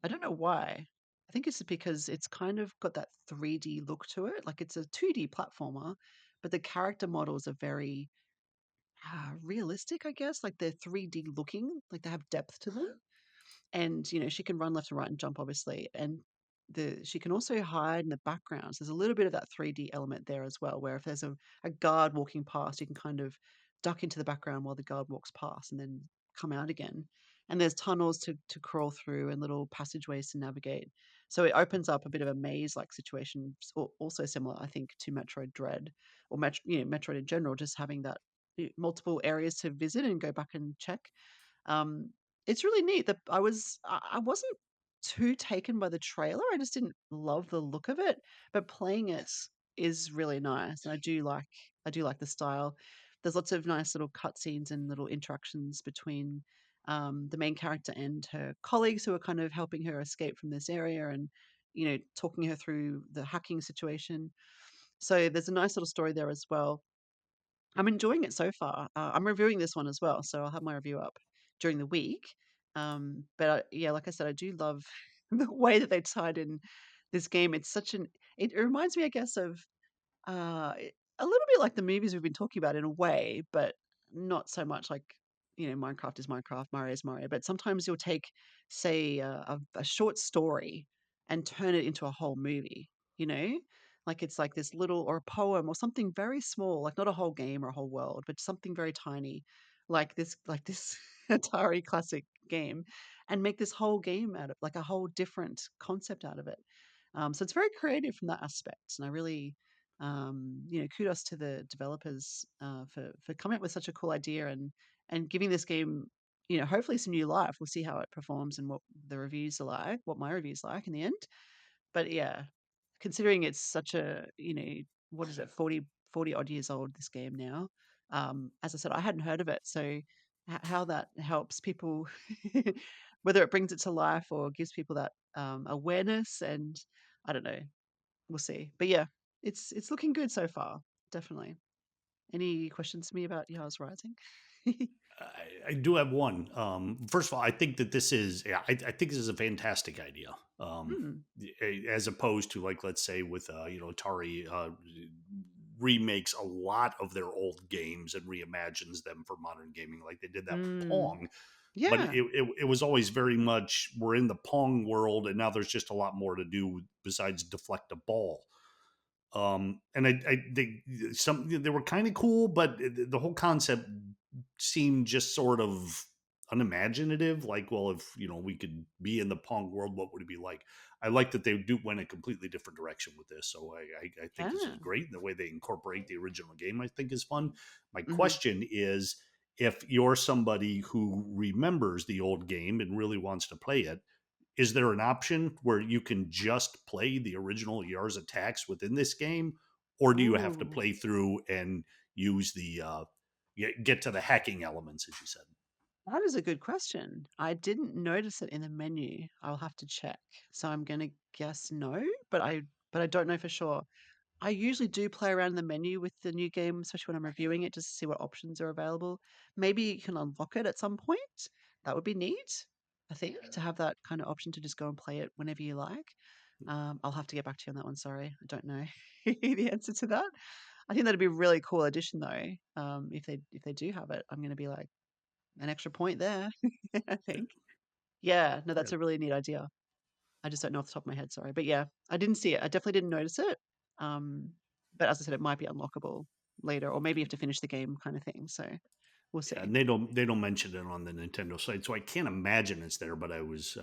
I don't know why. I think it's because it's kind of got that 3D look to it. Like it's a 2D platformer, but the character models are very realistic, I guess. Like they're 3D looking, like they have depth to them. And she can run left and right and jump, obviously. And she can also hide in the backgrounds. There's a little bit of that 3D element there as well, where if there's a guard walking past, you can kind of duck into the background while the guard walks past and then come out again. And there's tunnels to crawl through and little passageways to navigate. So it opens up a bit of a maze like situation, also similar, I think, to Metroid Dread or Metroid in general, just having that multiple areas to visit and go back and check. um, it's really neat that I wasn't too taken by the trailer. I just didn't love the look of it, but playing it is really nice, and I do like the style. There's lots of nice little cutscenes and little interactions between the main character and her colleagues who are kind of helping her escape from this area and talking her through the hacking situation. So there's a nice little story there as well. I'm enjoying it so far. I'm reviewing this one as well, so I'll have my review up during the week. But yeah, like I said, I do love the way that they tied in this game. It's such an. It reminds me, I guess, of a little bit like the movies we've been talking about in a way, but not so much like, Minecraft is Minecraft, Mario is Mario. But sometimes you'll take, say, a short story and turn it into a whole movie, you know? Like it's like this little, or a poem or something very small, like not a whole game or a whole world, but something very tiny, like this Atari classic game, and make this whole game out of like a whole different concept out of it. So it's very creative from that aspect, and I really kudos to the developers for coming up with such a cool idea and giving this game, hopefully some new life. We'll see how it performs and what the reviews are like, what my reviews like in the end. But yeah, considering it's such a, what is it, 40 odd years old, this game now. As I said, I hadn't heard of it. So how that helps people, whether it brings it to life or gives people that awareness, and I don't know, we'll see. But yeah, it's looking good so far. Definitely. Any questions to me about Yars Rising? I do have one. First of all, I think that this is, yeah, I think this is a fantastic idea. Hmm. As opposed to like, let's say with, Atari remakes a lot of their old games and reimagines them for modern gaming, like they did that with Mm. Pong. But Yeah. it was always very much, we're in the Pong world, and now there's just a lot more to do besides deflect a ball. And they were kind of cool, but the whole concept seemed just sort of unimaginative. Like, well, if we could be in the Pong world, what would it be like? I like that they do went a completely different direction with this, so I think this is Yeah. great. And the way they incorporate the original game, I think, is fun. My Hmm. question is, if you're somebody who remembers the old game and really wants to play it, is there an option where you can just play the original Yars attacks within this game, or do you have to Ooh. play through and use the get to the hacking elements, as you said? That is a good question. I didn't notice it in the menu. I'll have to check. So I'm gonna guess no, but I don't know for sure. I usually do play around in the menu with the new game, especially when I'm reviewing it, just to see what options are available. Maybe you can unlock it at some point. That would be neat, I think, to have that kind of option to just go and play it whenever you like. I'll have to get back to you on that one. Sorry, I don't know the answer to that. I think that'd be a really cool addition, though. If they do have it, I'm going to be like an extra point there. I think. Yeah, no, Yeah, that's a really neat idea. I just don't know off the top of my head, sorry. But yeah, I didn't see it. I definitely didn't notice it. Um, but as I said, it might be unlockable later, or maybe you have to finish the game kind of thing. So we'll yeah, see. and they don't mention it on the Nintendo site, so I can't imagine it's there. But I was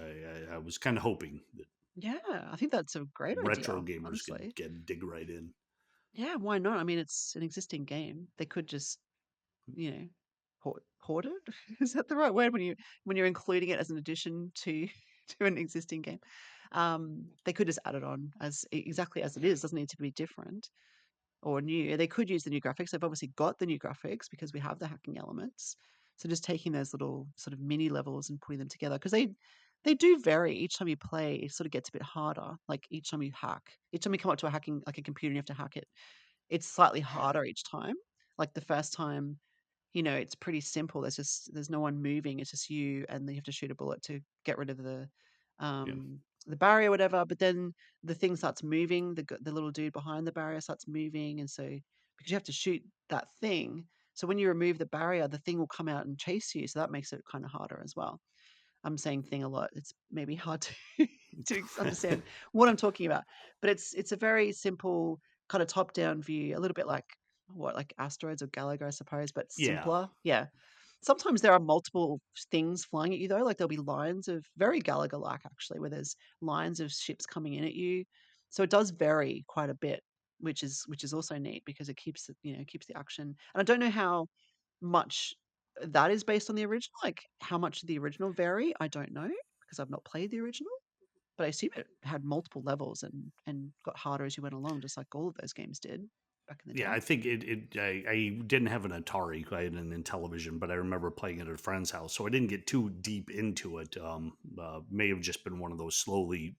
kind of hoping that Yeah, I think that's a great retro idea, gamers could honestly. get dig right in. Yeah, why not? I mean, it's an existing game. They could just, you know, port it. Is that the right word when you're including it as an addition to to an existing game? They could just add it on as exactly as it is. Doesn't need to be different or new. They could use the new graphics. They've obviously got the new graphics because we have the hacking elements. So just taking those little sort of mini levels and putting them together, because they do vary each time you play. It sort of gets a bit harder. Like each time you hack, each time you come up to a hacking like a computer and you have to hack it, it's slightly harder each time. Like the first time, it's pretty simple. There's no one moving. It's just you, and then you have to shoot a bullet to get rid of Yeah. the barrier, whatever. But then the thing starts moving. The little dude behind the barrier starts moving, and so because you have to shoot that thing, so when you remove the barrier, the thing will come out and chase you. So that makes it kind of harder as well. I'm saying thing a lot. It's maybe hard to understand what I'm talking about, but it's a very simple kind of top down view, a little bit like what like asteroids or Galaga, I suppose, but Yeah. simpler. Yeah. Sometimes there are multiple things flying at you though, like there'll be lines of very Galaga like actually, where there's lines of ships coming in at you. So it does vary quite a bit, which is also neat because it keeps keeps the action. And I don't know how much that is based on the original. Like, how much did the original vary? I don't know because I've not played the original, but I assume it had multiple levels and got harder as you went along, just like all of those games did back in the Yeah, day. I think I didn't have an Atari. I had an Intellivision, but I remember playing it at a friend's house, so I didn't get too deep into it. May have just been one of those slowly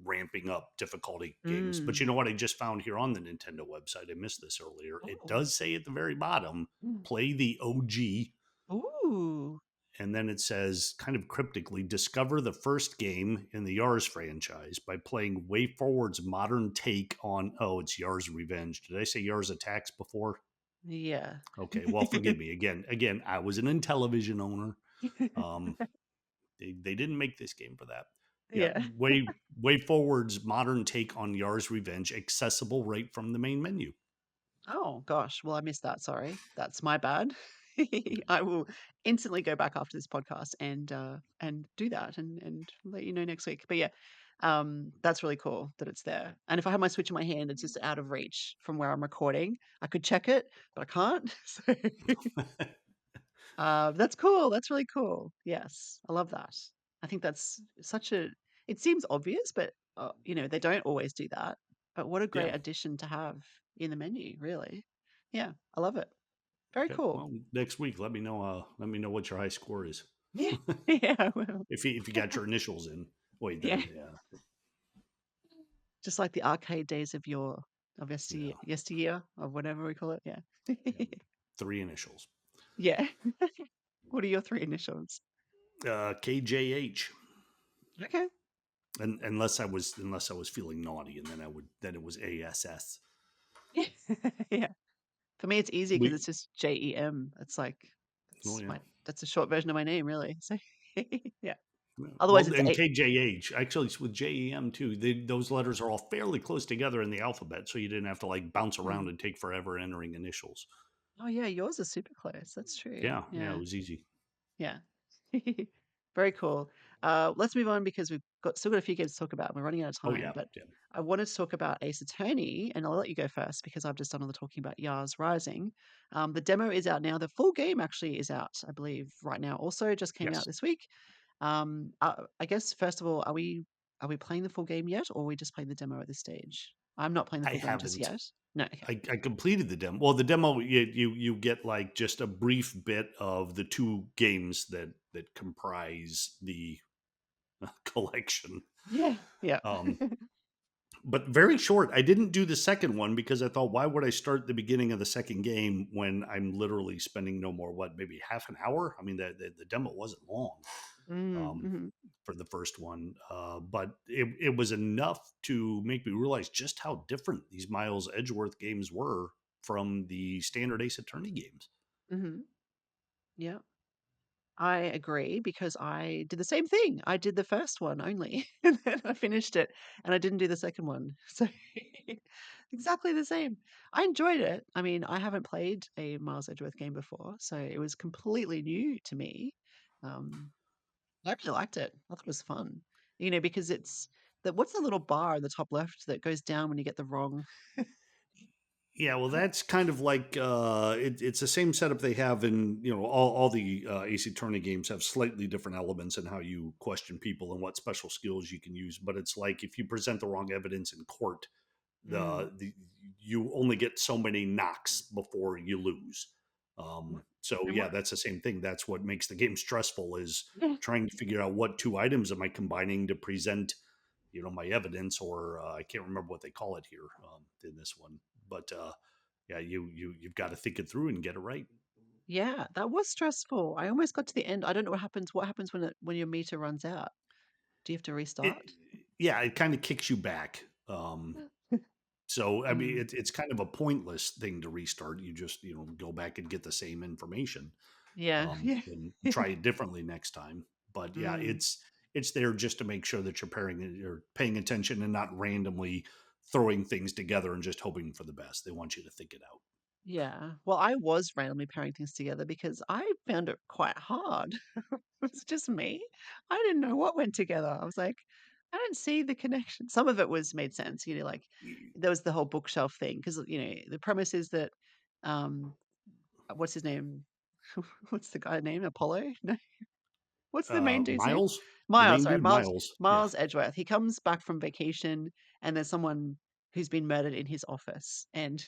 ramping up difficulty games. But you Mm. know what? I just found here on the Nintendo website. I missed this earlier. It Oh. does say at the very bottom, Mm. "Play the OG." Ooh. And then it says, kind of cryptically, discover the first game in the Yars franchise by playing WayForward's modern take on, oh, it's Yars Revenge. Did I say Yars Attacks before? Yeah. Okay, well, forgive me. Again, I was an Intellivision owner. Um, they didn't make this game for that. Yeah, Yeah. WayForward's modern take on Yars Revenge, accessible right from the main menu. Oh gosh, well I missed that. Sorry, that's my bad. I will instantly go back after this podcast and do that and let you know next week. But yeah, that's really cool that it's there. And if I have my Switch in my hand, it's just out of reach from where I'm recording. I could check it, but I can't. So that's cool. That's really cool. Yes, I love that. I think that's such a. It seems obvious, but they don't always do that. But what a Yeah. great addition to have in the menu, really. Yeah, I love it. Very Okay. cool. Well, next week, let me know. Let me know what your high score is. Yeah, yeah, I will. If you got your initials in. Wait, Yeah, yeah, just like the arcade days of yeah, yesteryear of whatever we call it. Yeah, yeah. Three initials. yeah. What are your three initials? KJH. Okay. And unless I was feeling naughty, and then it was ASS. Yeah, yeah. For me, it's easy because We it's just JEM. It's like Oh yeah. that's a short version of my name, really. So yeah. Yeah. Otherwise, Well, it's and eight. KJH actually it's with JEM too. Those letters are all fairly close together in the alphabet, so you didn't have to like bounce around Mm. and take forever entering initials. Oh yeah, yours is super close. That's true. Yeah, yeah, it Yeah. was easy. Yeah. Very cool. Let's move on because we've still got a few games to talk about. We're running out of Oh time, yeah, but yeah. I wanted to talk about Ace Attorney, and I'll let you go first because I've just done all the talking about Yars Rising. The demo is out now. The full game actually is out, I believe, right now. Also, just came out Yes, this week. I guess first of all, are we playing the full game yet, or are we just playing the demo at this stage? I'm not playing the I full game just haven't. yet. No. Okay. I completed the demo. Well, the demo you get like just a brief bit of the two games that comprise the collection. Yeah. Yeah. Um, but very short. I didn't do the second one because I thought, why would I start the beginning of the second game when I'm literally spending no more, what, maybe half an hour? I mean, the demo wasn't long um, Mm-hmm. for the first one, but it was enough to make me realize just how different these Miles Edgeworth games were from the standard Ace Attorney games. Mm-hmm. Yeah. I agree because I did the same thing. I did the first one only, and then I finished it, and I didn't do the second one. So exactly the same. I enjoyed it. I mean, I haven't played a Miles Edgeworth game before, so it was completely new to me. Um, I really liked it. I thought it was fun. Because it's what's the little bar in the top left that goes down when you get the wrong? Yeah, well, that's kind of like it's the same setup they have in all the Ace Attorney games have slightly different elements in how you question people and what special skills you can use. But it's like if you present the wrong evidence in court, Mm. the you only get so many knocks before you lose. So And yeah, what? that's the same thing. That's what makes the game stressful is Yeah. trying to figure out what two items am I combining to present, my evidence, or I can't remember what they call it here in this one, but yeah, you've got to think it through and get it right. Yeah, that was stressful. I almost got to the end. I don't know what happens. What happens when your meter runs out? Do you have to It, restart? yeah, it kind of kicks you back. So I mean, Mm, it's kind of a pointless thing to restart. You just go back and get the same information, yeah, yeah. and try it differently next time. But yeah, Mm, it's there just to make sure that you're paying attention and not randomly throwing things together and just hoping for the best. They want you to think it out. yeah. Well, I was randomly pairing things together because I found it quite hard. It was just me. I didn't know what went together. I was like, I don't see the connection. Some of it was made sense, like there was the whole bookshelf thing because the premise is that um what's his name? What's the guy name? Apollo? No. What's the main dude's name? Miles, the Miles, main sorry, dude, Miles Miles. Yeah. Miles Edgeworth. He comes back from vacation and there's someone who's been murdered in his office. And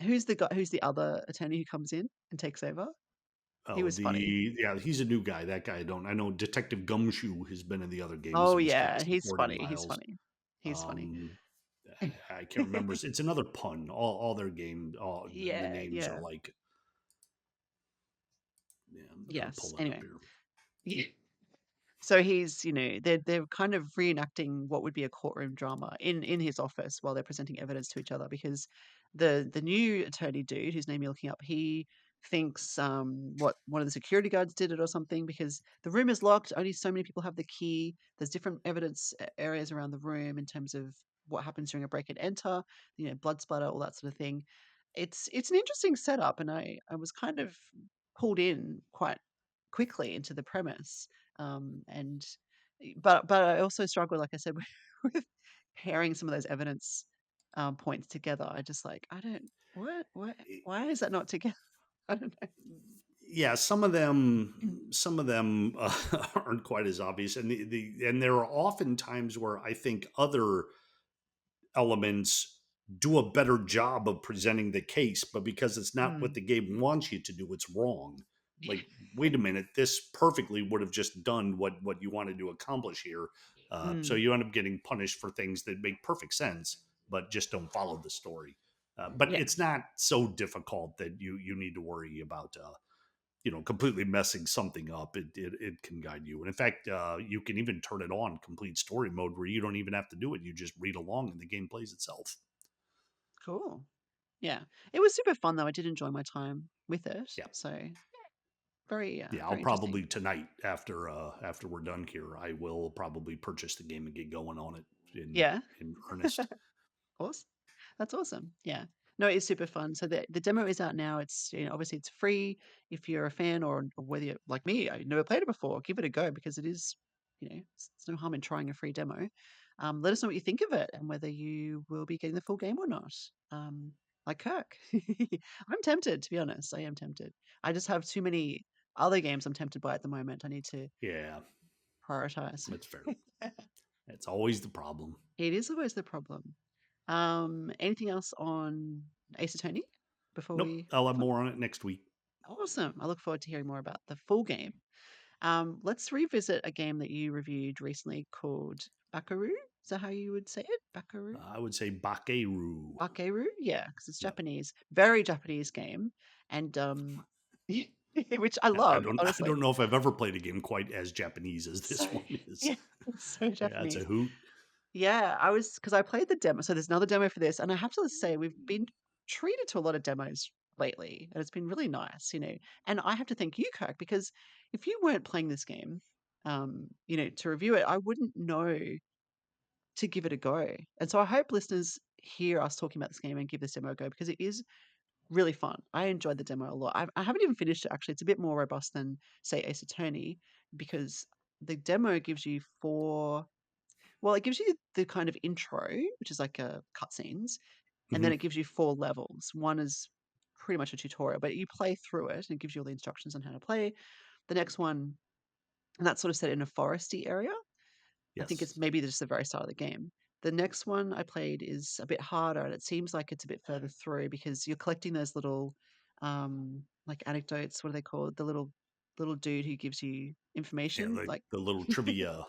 who's the other attorney who comes in and takes over? He Oh, was funny. he's a new guy. That guy I don't. I know Detective Gumshoe has been in the other games Oh and was kind of yeah, he's supporting funny. He's Miles. funny. He's funny. Um, I can't remember. It's another pun. All their all the Yeah, names are yeah. like. Yeah, I'm gonna Yes. pull it up Anyway. here. So he's, they're kind of reenacting what would be a courtroom drama in his office while they're presenting evidence to each other because the new attorney dude whose name you're looking up, he thinks what one of the security guards did it or something because the room is locked, only so many people have the key. There's different evidence areas around the room in terms of what happens during a break and enter, blood splatter, all that sort of thing. It's an interesting setup and I was kind of pulled in quite quickly into the premise and but I also struggle, like I said, with pairing some of those evidence points together. I just like I don't what why is that not together? I don't know. Yeah, some of them aren't quite as obvious, and and there are often times where I think other elements do a better job of presenting the case, but because it's not what Mm. the game wants you to do, it's wrong. Like, wait a minute, this perfectly would have just done what you wanted to accomplish here. So Mm. you end up getting punished for things that make perfect sense, but just don't follow the story. But Yeah, it's not so difficult that you need to worry about completely messing something up. It can guide you, and in fact, you can even turn it on complete story mode where you don't even have to do it. You just read along, and the game plays itself. cool. Yeah, it was super fun though. I did enjoy my time with it. Yeah, So very yeah. I'll very interesting. probably tonight after we're done here, I will probably purchase the game and get going on it Yeah. in earnest. Awesome. That's awesome. Yeah. No, it's super fun. So the demo is out now. It's obviously it's free if you're a fan or whether you're like me, I never played it before. Give it a go because it is, it's no harm in trying a free demo. Let us know what you think of it and whether you will be getting the full game or not. Like Kirk, I'm tempted to be honest. I am tempted. I just have too many other games I'm tempted by at the moment. I need to Yeah, prioritize. that's fair. That's always the problem. It is always the problem. Anything else on Ace Attorney before Nope. we I'll have move on? more on it next week. Awesome. I look forward to hearing more about the full game. Let's revisit a game that you reviewed recently called Bakaru. Is that how you would say it? Bakaru? I would say Bakeru. Bakeru? Yeah, because it's Yep. Japanese. Very Japanese game. And which I I love, don't I honestly. don't know if I've ever played a game quite as Japanese as So this one is. yeah, it's so Yeah, it's a Japanese. hoot. Yeah, I was because I played the demo. So there's another demo for this, and I have to say we've been treated to a lot of demos lately, and it's been really nice. And I have to thank you, Kirk, because if you weren't playing this game, to review it, I wouldn't know to give it a go. And so I hope listeners hear us talking about this game and give this demo a go because it is really fun. I enjoyed the demo a lot. I haven't even finished it actually. It's a bit more robust than say Ace Attorney because the demo gives you it gives you the kind of intro, which is like a cutscenes, and then Mhm. it gives you 4 levels. One is pretty much a tutorial, but you play through it and it gives you all the instructions on how to play. The next one, and that's sort of set in a foresty area. I think it's Yes. maybe just the very start of the game. The next one I played is a bit harder, and it seems like it's a bit further through because you're collecting those little, like anecdotes. What are they called? The little dude who gives you Yeah, information, like like the little trivia.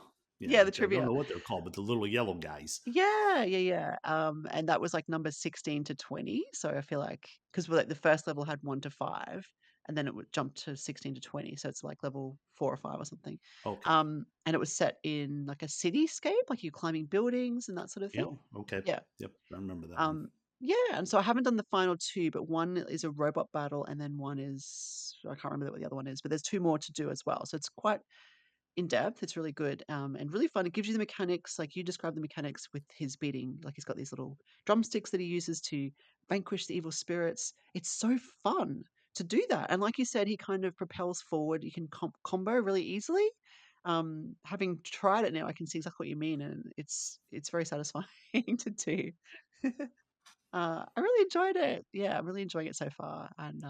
Yeah, Yeah, the I don't trivia. know what they're called, but the little yellow guys. Yeah, yeah, yeah. And that was like number 16 to 20. So I feel like because like the first level had 1 to 5, and then it would jump to 16 to 20. So it's like level 4 or 5 or something. Okay. And it was set in like a cityscape, like you climbing buildings and that sort of thing. Yeah. Okay. Yeah. Yep. I remember that one. Um, yeah, and so I haven't done the final two, but one is a robot battle, and then one is I can't remember what the other one is, but there's two more to do as well. So it's quite in depth. It's really good, and really fun. It gives you the mechanics, like you described the mechanics with his beating. Like he's got these little drumsticks that he uses to vanquish the evil spirits. It's so fun to do that, and like you said, he kind of propels forward. You can combo really easily. Having tried it now, I can see exactly what you mean, and it's very satisfying to do. I really enjoyed it. Yeah, I'm really enjoying it so far, and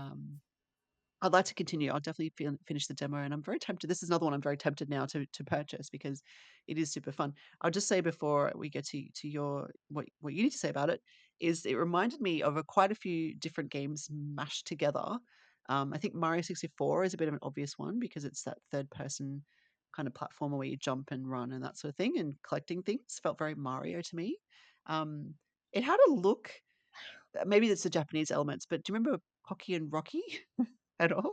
I'd like to continue. I'll definitely finish the demo, and I'm very tempted. This is another one I'm very tempted now to purchase because it is super fun. I'll just say before we get to your what you need to say about it is it reminded me of quite a few different games mashed together. I think Mario 64 is a bit of an obvious one because it's that third person kind of platformer where you jump and run and that sort of thing, and collecting things felt very Mario to me. Um, it had a look. Maybe it's the Japanese elements, but do you remember Pocky and Rocky at all?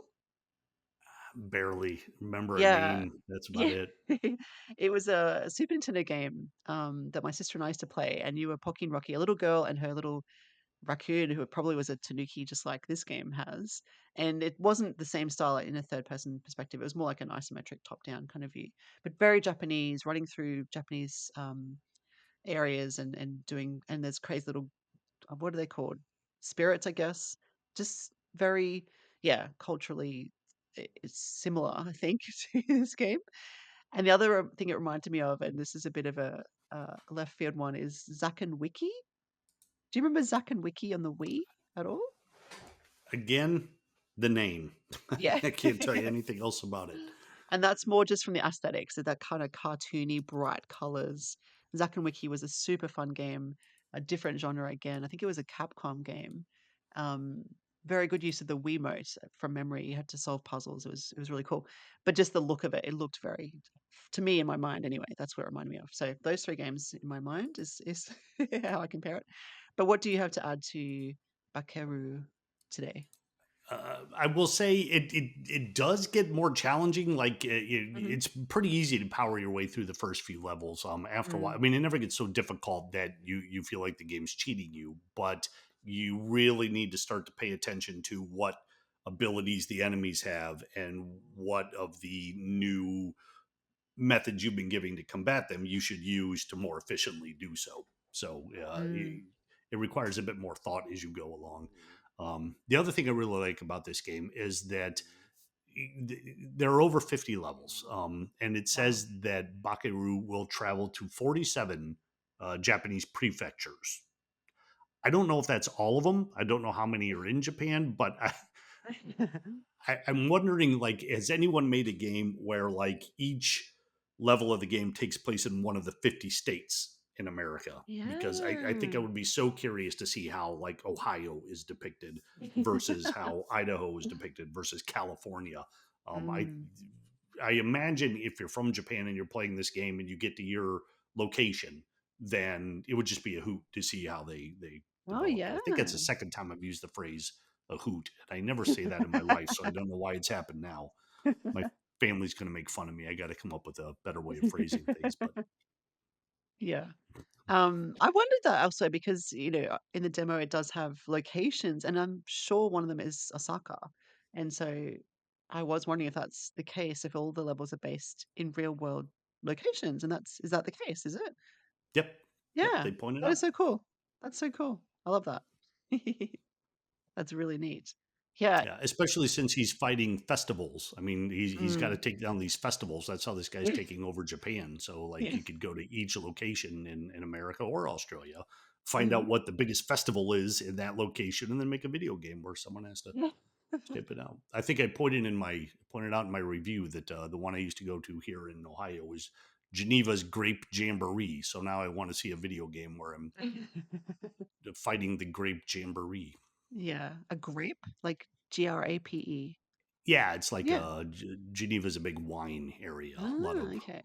Barely remember a Yeah. name. That's about Yeah. it. It was a Super Nintendo game, that my sister and I used to play, and you were Pocky and Rocky, a little girl and her little raccoon who probably was a tanuki just like this game has. And it wasn't the same style in a third person perspective. It was more like an isometric top down kind of view, but very Japanese, running through Japanese areas and doing, and there's crazy little, what are they called? Spirits, I guess. Just very, yeah, culturally it's similar, I think, to this game. And the other thing it reminded me of, and this is a bit of a left field one, is Zack and Wiki. Do you remember Zack and Wiki on the Wii at all? Again, the name. Yeah. I can't tell you anything else about it. And that's more just from the aesthetics, that kind of cartoony, bright colors. Zack and Wiki was a super fun game, a different genre again. I think it was a Capcom game. Um, very good use of the Wiimote from memory. You had to solve puzzles. It was really cool. But just the look of it, it looked very, to me in my mind anyway. That's what it reminded me of. So those three games in my mind is how I compare it. But what do you have to add to Bakeru today? I will say it does get more challenging. Like Hmm. it's pretty easy to power your way through the first few levels. After a while, I Mm. mean, it never gets so difficult that you feel like the game's cheating you. But you really need to start to pay attention to what abilities the enemies have and what of the new methods you've been giving to combat them you should use to more efficiently do so. So Mm. it requires a bit more thought as you go along. The other thing I really like about this game is that there are over 50 levels, and it Wow. says that Bakeru will travel to 47 Japanese prefectures. I don't know if that's all of them. I don't know how many are in Japan, but I'm wondering, like, has anyone made a game where like each level of the game takes place in one of the 50 states in America? Because I think I Yeah. would be so curious to see how like Ohio is depicted versus how Idaho is depicted versus California. Um, I Mm. I imagine if you're from Japan and you're playing this game and you get to your location, then it would just be a hoot to see how they Oh, developed it. yeah. I think that's the second time I've used the phrase a hoot, and I never say that in my life, so I don't know why it's happened now. My family's going to make fun of me. I got to come up with a better way of phrasing things, but Yeah. I wondered that also because, in the demo it does have locations, and I'm sure one of them is Osaka. And so I was wondering if that's the case, if all the levels are based in real world locations, and is that the case, is it? yep, yep, Yeah. they pointed That is out. so cool. That's so cool. I love that. That's really neat. Yeah. Yeah, especially since he's fighting festivals. I mean, he's got to Mm. take down these festivals. That's how this guy's taking over Japan. So, like, Yeah. you could go to each location in America or Australia, find Mhm. out what the biggest festival is in that location, and then make a video game where someone has to Yeah. step it out. I think I pointed out in my review that the one I used to go to here in Ohio was Geneva's Grape Jamboree. So now I want to see a video game where I'm fighting the Grape Jamboree. Yeah, a grape? Like GRAPE. Yeah, it's like Yeah. Geneva's a big wine area. A lot Ah, of okay.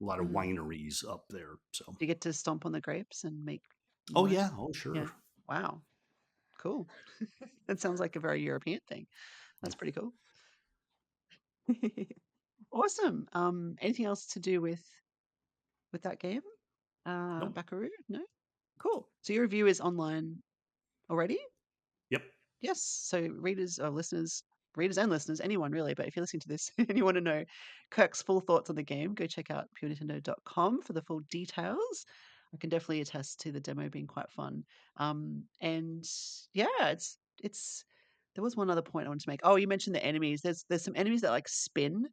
a lot of Mhm. wineries up there. So, Do you get to stomp on the grapes and make oh wine? yeah, oh Yeah. sure. Wow. Cool. That sounds like a very European thing. That's pretty cool. Awesome. Anything else to do with that game? Nope. Buckaroo? No? Cool. So your review is online already? Yep. Yes. So readers or listeners, readers and listeners, anyone really, but if you're listening to this and you want to know Kirk's full thoughts on the game, go check out purenintendo.com for the full details. I can definitely attest to the demo being quite fun. And yeah, it's there was one other point I wanted to make. Oh, you mentioned the enemies. There's some enemies that like spin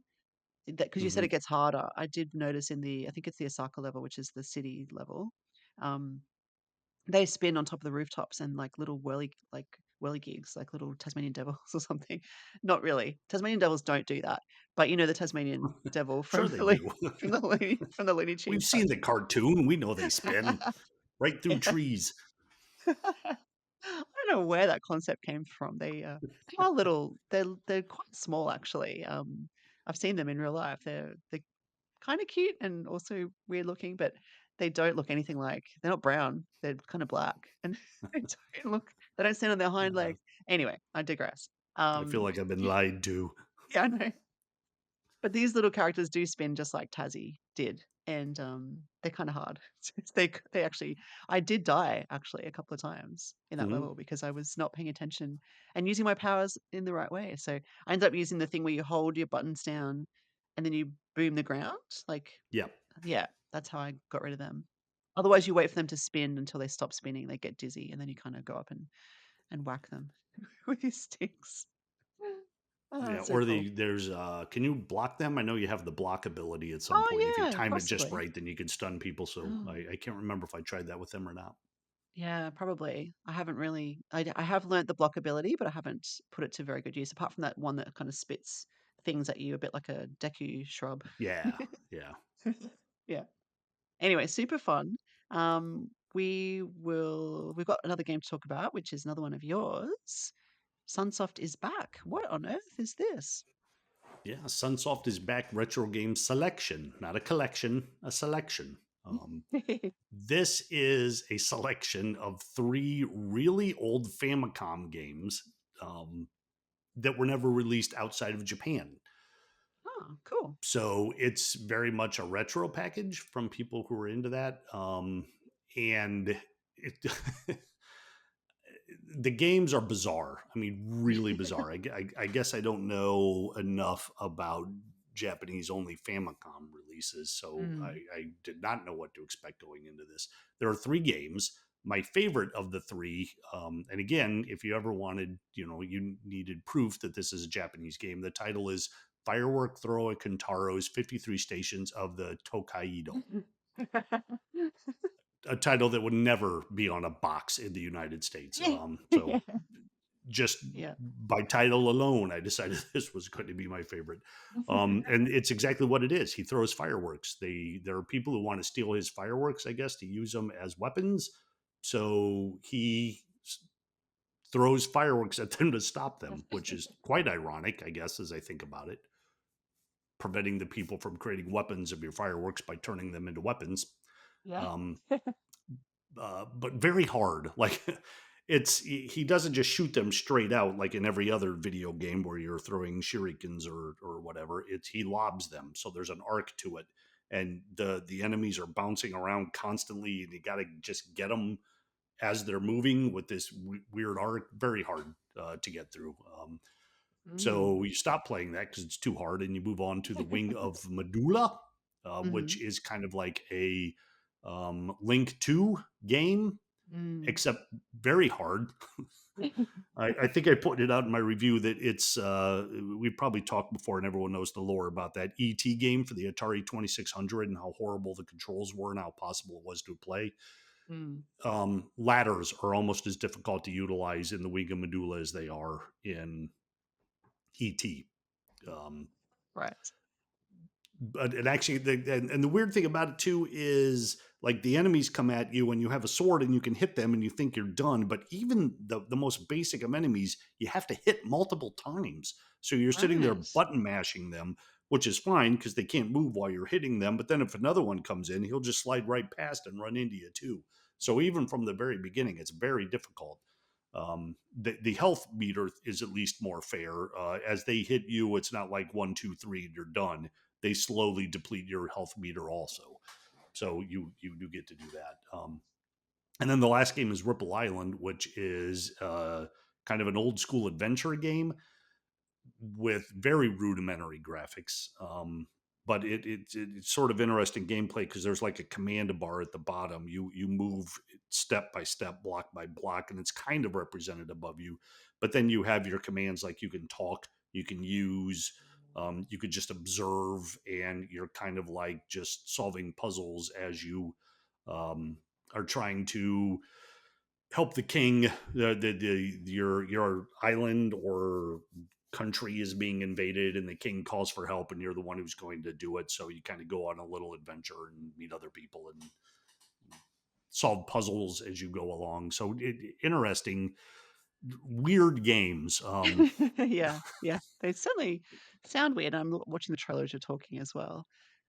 that because you said Hmm. it gets harder. I did notice in the I think it's the Osaka level, which is the city level. Um, they spin on top of the rooftops and like little whirly gigs, like little Tasmanian devils or something. Not really. Tasmanian devils don't do that. But you know the Tasmanian devil Sure from they the do. from the Looney We've Tunes seen the cartoon. cartoon. We know they spin right through Yeah. trees. I don't know where that concept came from. They are little. They're quite small actually. I've seen them in real life. They're kind of cute and also weird looking, but they don't look anything like they're not brown. They're kind of black, and they don't stand on their hind Uh, legs. Anyway, I digress. I feel like I've been Y- lied to. yeah, I know. But these little characters do spin just like Tazzy did, and they're kind of hard. They actually, I did die actually a couple of times in that Hmm. level because I was not paying attention and using my powers in the right way. So I ended up using the thing where you hold your buttons down and then you boom the ground. Like, Yeah. yeah, that's how I got rid of them. Otherwise, you wait for them to spin until they stop spinning. They get dizzy, and then you kind of go up and whack them with your sticks. Oh, Yeah, that's so or cool. there's can you block them? I know you have the block ability at some point. If Oh you yeah, time it just possibly. right, then you can stun people. So Oh. I can't remember if I tried that with them or not. Yeah, probably. I haven't really. I have learnt the block ability, but I haven't put it to very good use. Apart from that one that kind of spits things at you, a bit like a Deku shrub. Yeah, yeah, Yeah. Anyway, super fun. We've got another game to talk about, which is another one of yours. Sunsoft is back. What on earth is this? yeah. Sunsoft is back. Retro game selection, not a collection, a selection. This is a selection of three really old Famicom games um, that were never released outside of Japan. Oh, cool. So it's very much a retro package from people who are into that. And it, the games are bizarre. I mean, really bizarre. I guess I don't know enough about Japanese only Famicom releases, so Mm. I did not know what to expect going into this. There are three games. My favorite of the three, and again, if you ever wanted, you needed proof that this is a Japanese game, the title is Firework Throw at Kintaro's 53 Stations of the Tokaido, a title that would never be on a box in the United States. So Yeah. just Yeah. by title alone, I decided this was going to be my favorite. And it's exactly what it is. He throws fireworks. There are people who want to steal his fireworks, I guess, to use them as weapons. So he throws fireworks at them to stop them, which is quite ironic, I guess, as I think about it. Preventing the people from creating weapons of your fireworks by turning them into weapons. Yeah. Um, but very hard. Like he doesn't just shoot them straight out like in every other video game where you're throwing shurikens or whatever. It's he lobs them, so there's an arc to it, and the enemies are bouncing around constantly, and you got to just get them as they're moving with this weird arc. Very hard to get through. Mm. So you stop playing that because it's too hard, and you move on to the Wing of Medulla, Hmm. which is kind of like a Link 2 game, Mm. except very hard. I think I pointed out in my review that we've probably talked before, and everyone knows the lore about that ET game for the Atari 2600 and how horrible the controls were and how possible it was to play. Mm. Ladders are almost as difficult to utilize in the Wing of Medulla as they are in ET. Um, Right. but it actually, and the weird thing about it too is like the enemies come at you and you have a sword and you can hit them and you think you're done. But even the most basic of enemies, you have to hit multiple times. So you're sitting there Right. button mashing them which is fine because they can't move while you're hitting them. But then if another one comes in, he'll just slide right past and run into you too. So even from the very beginning, it's very difficult. The health meter is at least more fair. As they hit you, it's not like one, two, three, and you're done. They slowly deplete your health meter also. So you do get to do that. And then the last game is Ripple Island, which is kind of an old school adventure game with very rudimentary graphics. But it's sort of interesting gameplay because there's like a command bar at the bottom. You move step by step, block by block, and it's kind of represented above you. But then you have your commands like you can talk, you can use, you could just observe, and you're kind of like just solving puzzles as you um, are trying to help the king. Your island or country is being invaded and the king calls for help and you're the one who's going to do it, so you kind of go on a little adventure and meet other people and solve puzzles as you go along. So interesting, weird games. Yeah, yeah. They certainly sound weird. Watching the trailer as you're talking as well.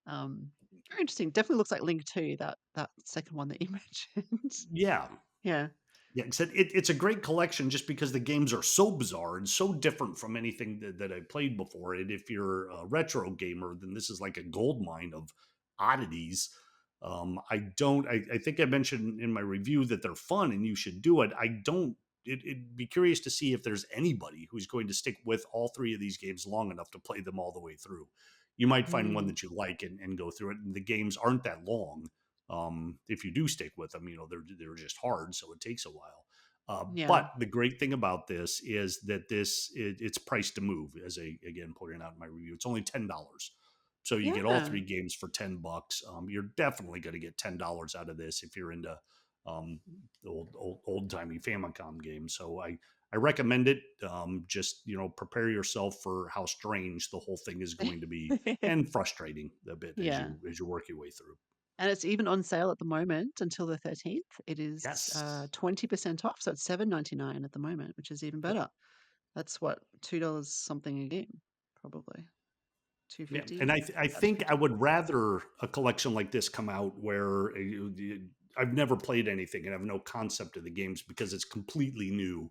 Very interesting. Definitely looks like Link 2, that second one that you mentioned. Yeah. Yeah. Yeah, except it's a great collection just because the games are so bizarre and so different from anything that I played before. And if you're a retro gamer, then this is like a gold mine of oddities. I think I mentioned in my review that they're fun and you should do it. I don't. It'd be curious to see if there's anybody who's going to stick with all three of these games long enough to play them all the way through. You might find one Mm, that you like and go through it. And the games aren't that long. If you do stick with them, they're just hard, so it takes a while. yeah. But the great thing about this is that it's priced to move, as I again pointed out in my review. It's only $10, so you get all Yeah. three games for $10. You're definitely going to get $10 out of this if you're into um, the old timey Famicom games. So I recommend it. Just prepare yourself for how strange the whole thing is going to be and frustrating a bit Yeah. as you work your way through. And it's even on sale at the moment until the 13th. It is Yes. 20% off, so it's 7.99 at the moment, which is even Yep. better. That's what, $2 something a game, probably. Yeah, 250, and I about think I 250. would rather a collection like this come out where I've never played anything and have no concept of the games because it's completely new.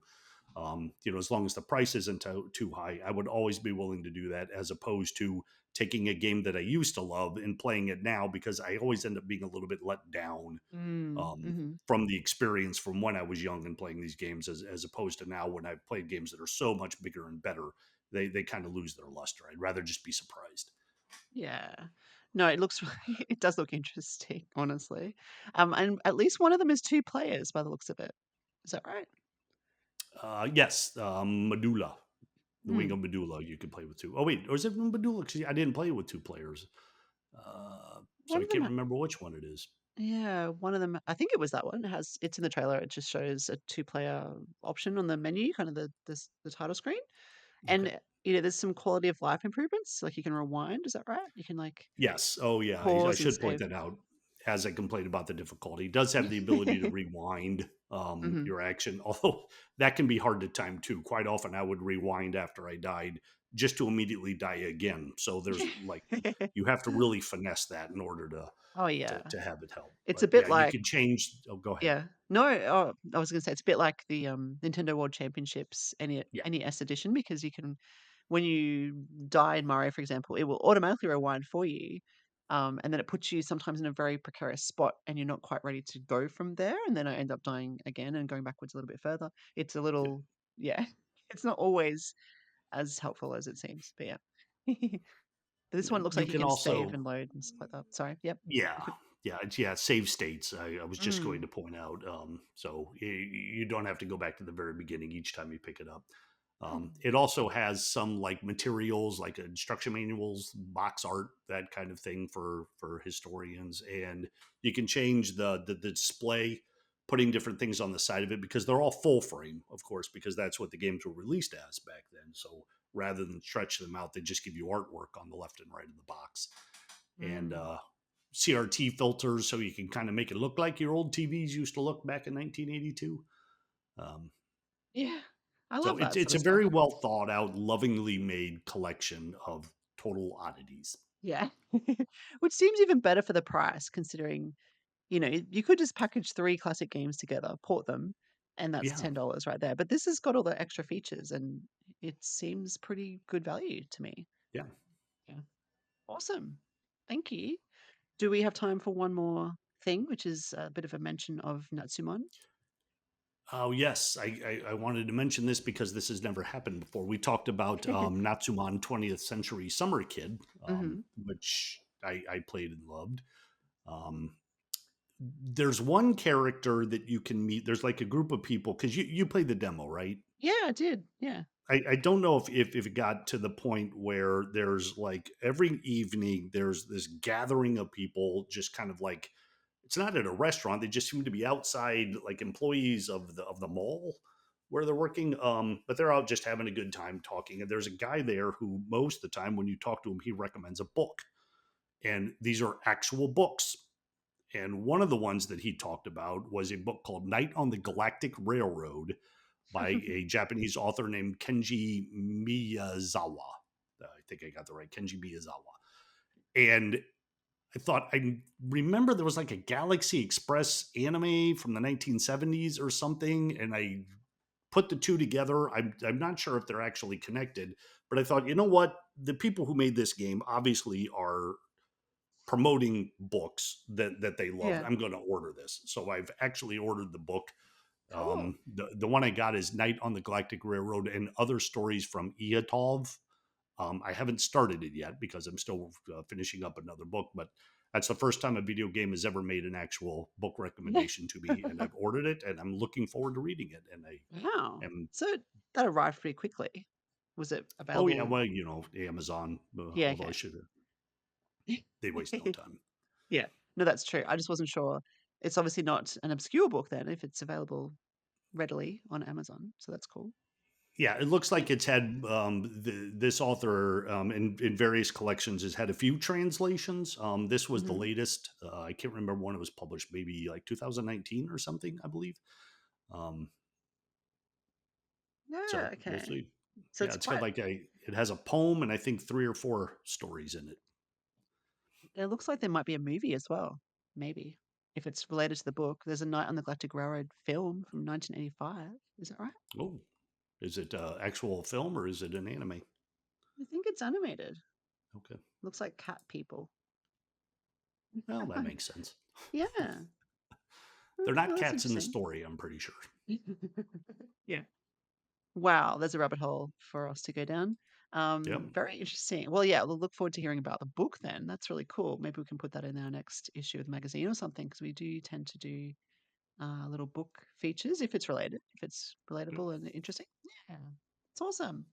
As long as the price isn't too high, I would always be willing to do that as opposed to taking a game that I used to love and playing it now because I always end up being a little bit let down Mm, mhm. from the experience from when I was young and playing these games as opposed to now when I've played games that are so much bigger and better. They kind of lose their luster. I'd rather just be surprised. Yeah. No, it looks really it does look interesting, honestly. And at least one of them is 2 players by the looks of it. Is that right? Yes, Medulla, the Wing Mm. of Medulla, you can play with two. Oh wait, or is it Medulla? 'Cause I didn't play it with two players, so One I of them can't remember which one it is. yeah, one of them I think it was that one. It's in the trailer, it just shows a two-player option on the menu, kind of the title screen. Okay. And, there's some quality of life improvements, like you can rewind, is that right? You can, like, Yes. Oh yeah, I pause and should point save. that out. As I complained about the difficulty, it does have the ability to Yeah. rewind Mhm. your action, although that can be hard to time too. Quite often, I would rewind after I died just to immediately die again. So there's like you have to really finesse that in order to Oh, yeah. have it help. It's But a bit yeah, you like could change. Oh, go ahead. yeah. No, oh, I was gonna say it's a bit like the, Nintendo World Championships Yeah. NES edition because you can when you die in Mario, for example, it will automatically rewind for you, and then it puts you sometimes in a very precarious spot, and you're not quite ready to go from there, and then I end up dying again and going backwards a little bit further. It's a Yeah. little yeah, it's not always as helpful as it seems, but yeah. But this Yeah. one looks You like you can can save also and load and stuff like that. Sorry, yep. Yeah, You could yeah, save states. I was just going mm, to point out, so you don't have to go back to the very beginning each time you pick it up. mm, It also has some like materials, like instruction manuals, box art, that kind of thing for historians, and you can change the display, putting different things on the side of it because they're all full frame, of course, because that's what the games were released as back then. So rather than stretch them out, they just give you artwork on the left and right of the box and mm. CRT filters so you can kind of make it look like your old TVs used to look back in 1982. Um, Yeah. I so love that it's sort it's of a stuff. very well thought out, lovingly made collection of total oddities. Yeah. Which seems even better for the price considering, you could just package 3 classic games together, port them, and that's Yeah, $10 right there. But this has got all the extra features and it seems pretty good value to me. yeah. Yeah. Awesome. Thank you. Do we have time for one more thing, which is a bit of a mention of Natsumon? Oh yes, I wanted to mention this because this has never happened before. We talked about Natsuman 20th Century Summer Kid, Hmm. which I played and loved. Um, there's one character that you can meet. There's like a group of people because you played the demo, right? Yeah, I did. Yeah. I don't know if it got to the point where there's like every evening there's this gathering of people just kind of like it's not at a restaurant. They just seem to be outside, like employees of the mall where they're working. But they're out just having a good time talking. And there's a guy there who most of the time when you talk to him, he recommends a book. And these are actual books. And one of the ones that he talked about was a book called Night on the Galactic Railroad by a Japanese author named Kenji Miyazawa. I think I got the right Kenji Miyazawa. And I thought I remember there was like a Galaxy Express anime from the 1970s or something, and I put the two together. I'm not sure if they're actually connected, but I thought, you know what? The people who made this game obviously are promoting books that they loved. Yeah. I'm going to order this, so I've actually ordered the book. Cool. The one I got is Night on the Galactic Railroad and Other Stories from Iatov. I haven't started it yet because I'm still finishing up another book, but that's the first time a video game has ever made an actual book recommendation to me, and I've ordered it, and I'm looking forward to reading it. And I Wow. am, So that arrived pretty quickly. Was it oh yeah, available? well, Amazon, Yeah, although I okay. should have, they waste no time. Yeah. No, that's true. I just wasn't sure. It's obviously not an obscure book then if it's available readily on Amazon. So that's cool. Yeah, it looks Yeah. like it's had this author in various collections has had a few translations. This was the Hmm. latest. I can't remember when it was published, maybe like 2019 or something, I believe. Um, Yeah, so we'll okay. see. So Yeah, it's it's got quite, like it has a poem and I think 3 or 4 stories in it. it looks like there might be a movie as well. Maybe. If it's related to the book. There's a Night on the Galactic Railroad film from 1985. Is that right? Oh, is it actual film or is it an anime? I think it's animated. Okay, Looks like cat people. well that makes sense. Yeah. They're Oh, not that's cats in the interesting. story, I'm pretty sure. Yeah. Wow, there's a rabbit hole for us to go down. Yep. Very interesting. Well, yeah, we'll look forward to hearing about the book then. That's really cool. Maybe we can put that in our next issue of the magazine or something because we do tend to do little book features if it's Yep. relatable and interesting. Yeah, it's awesome.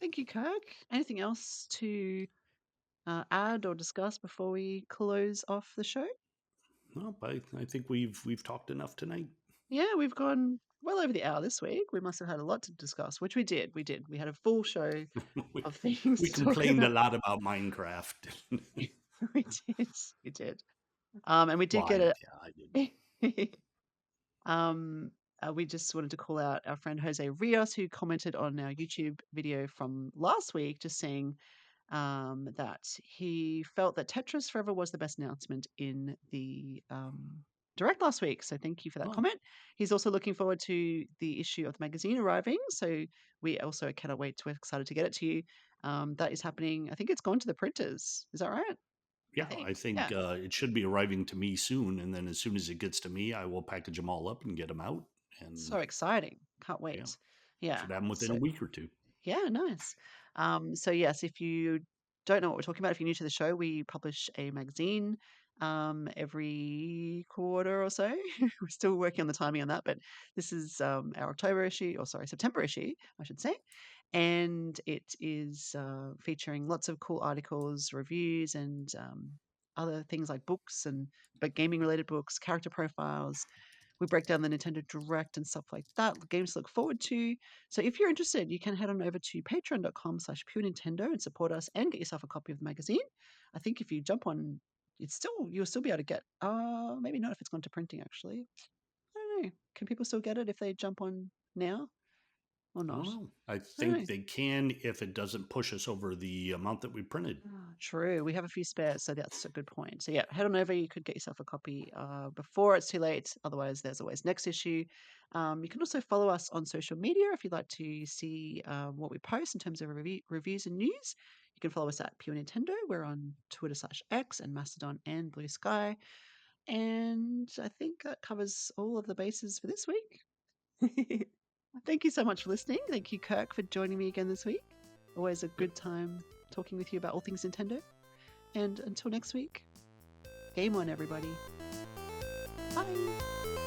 Thank you, Kirk. Anything else to add or discuss before we close off the show? Well, I think we've talked enough tonight. Yeah, we've gone well over the hour this week. We must have had a lot to discuss, which we did. We did. We had a full show we, of things we to talk complained a about. lot about Minecraft. We did. We did. And we did Well, get yeah, I did. it. um, we just wanted to call out our friend Jose Rios, who commented on our YouTube video from last week, just saying that he felt that Tetris Forever was the best announcement in the direct last week. So thank you for that Oh, comment. He's also looking forward to the issue of the magazine arriving. So we also cannot wait. We're excited to get it to you. That is happening. I think it's gone to the printers. Is that right? I yeah, think. I Yeah. think it should be arriving to me soon, and then as soon as it gets to me, I will package them all up and get them out, and So exciting. Can't yeah, wait. Yeah. should have them within a So week or two. yeah, nice. So yes, if you don't know what we're talking about, if you're new to the show, we publish a magazine every quarter or so. We're still working on the timing on that, but this is our October issue, or sorry, September issue, I should say. And it is featuring lots of cool articles, reviews, and other things like books and but gaming related books, character profiles. We break down the Nintendo Direct and stuff like that, games to look forward to. So if you're interested, you can head on over to patreon.com/pure Nintendo and support us and get yourself a copy of the magazine. I think if you jump on, you'll still be able to get maybe not if it's gone to printing actually. I don't know. Can people still get it if they jump on now? or I don't not? know. I I don't think know. they can if it doesn't push us over the amount that we printed. Ah, true. We have a few spares, so that's a good point. So yeah, head on over. You could get yourself a copy before it's too late. Otherwise, there's always next issue. You can also follow us on social media if you'd like to see what we post in terms of reviews and news. You can follow us at Pure Nintendo. We're on Twitter/X and Mastodon and Blue Sky. And I think that covers all of the bases for this week. Thank you so much for listening. Thank you, Kirk, for joining me again this week. Always a Yep. good time talking with you about all things Nintendo. And until next week, game on, everybody. Bye.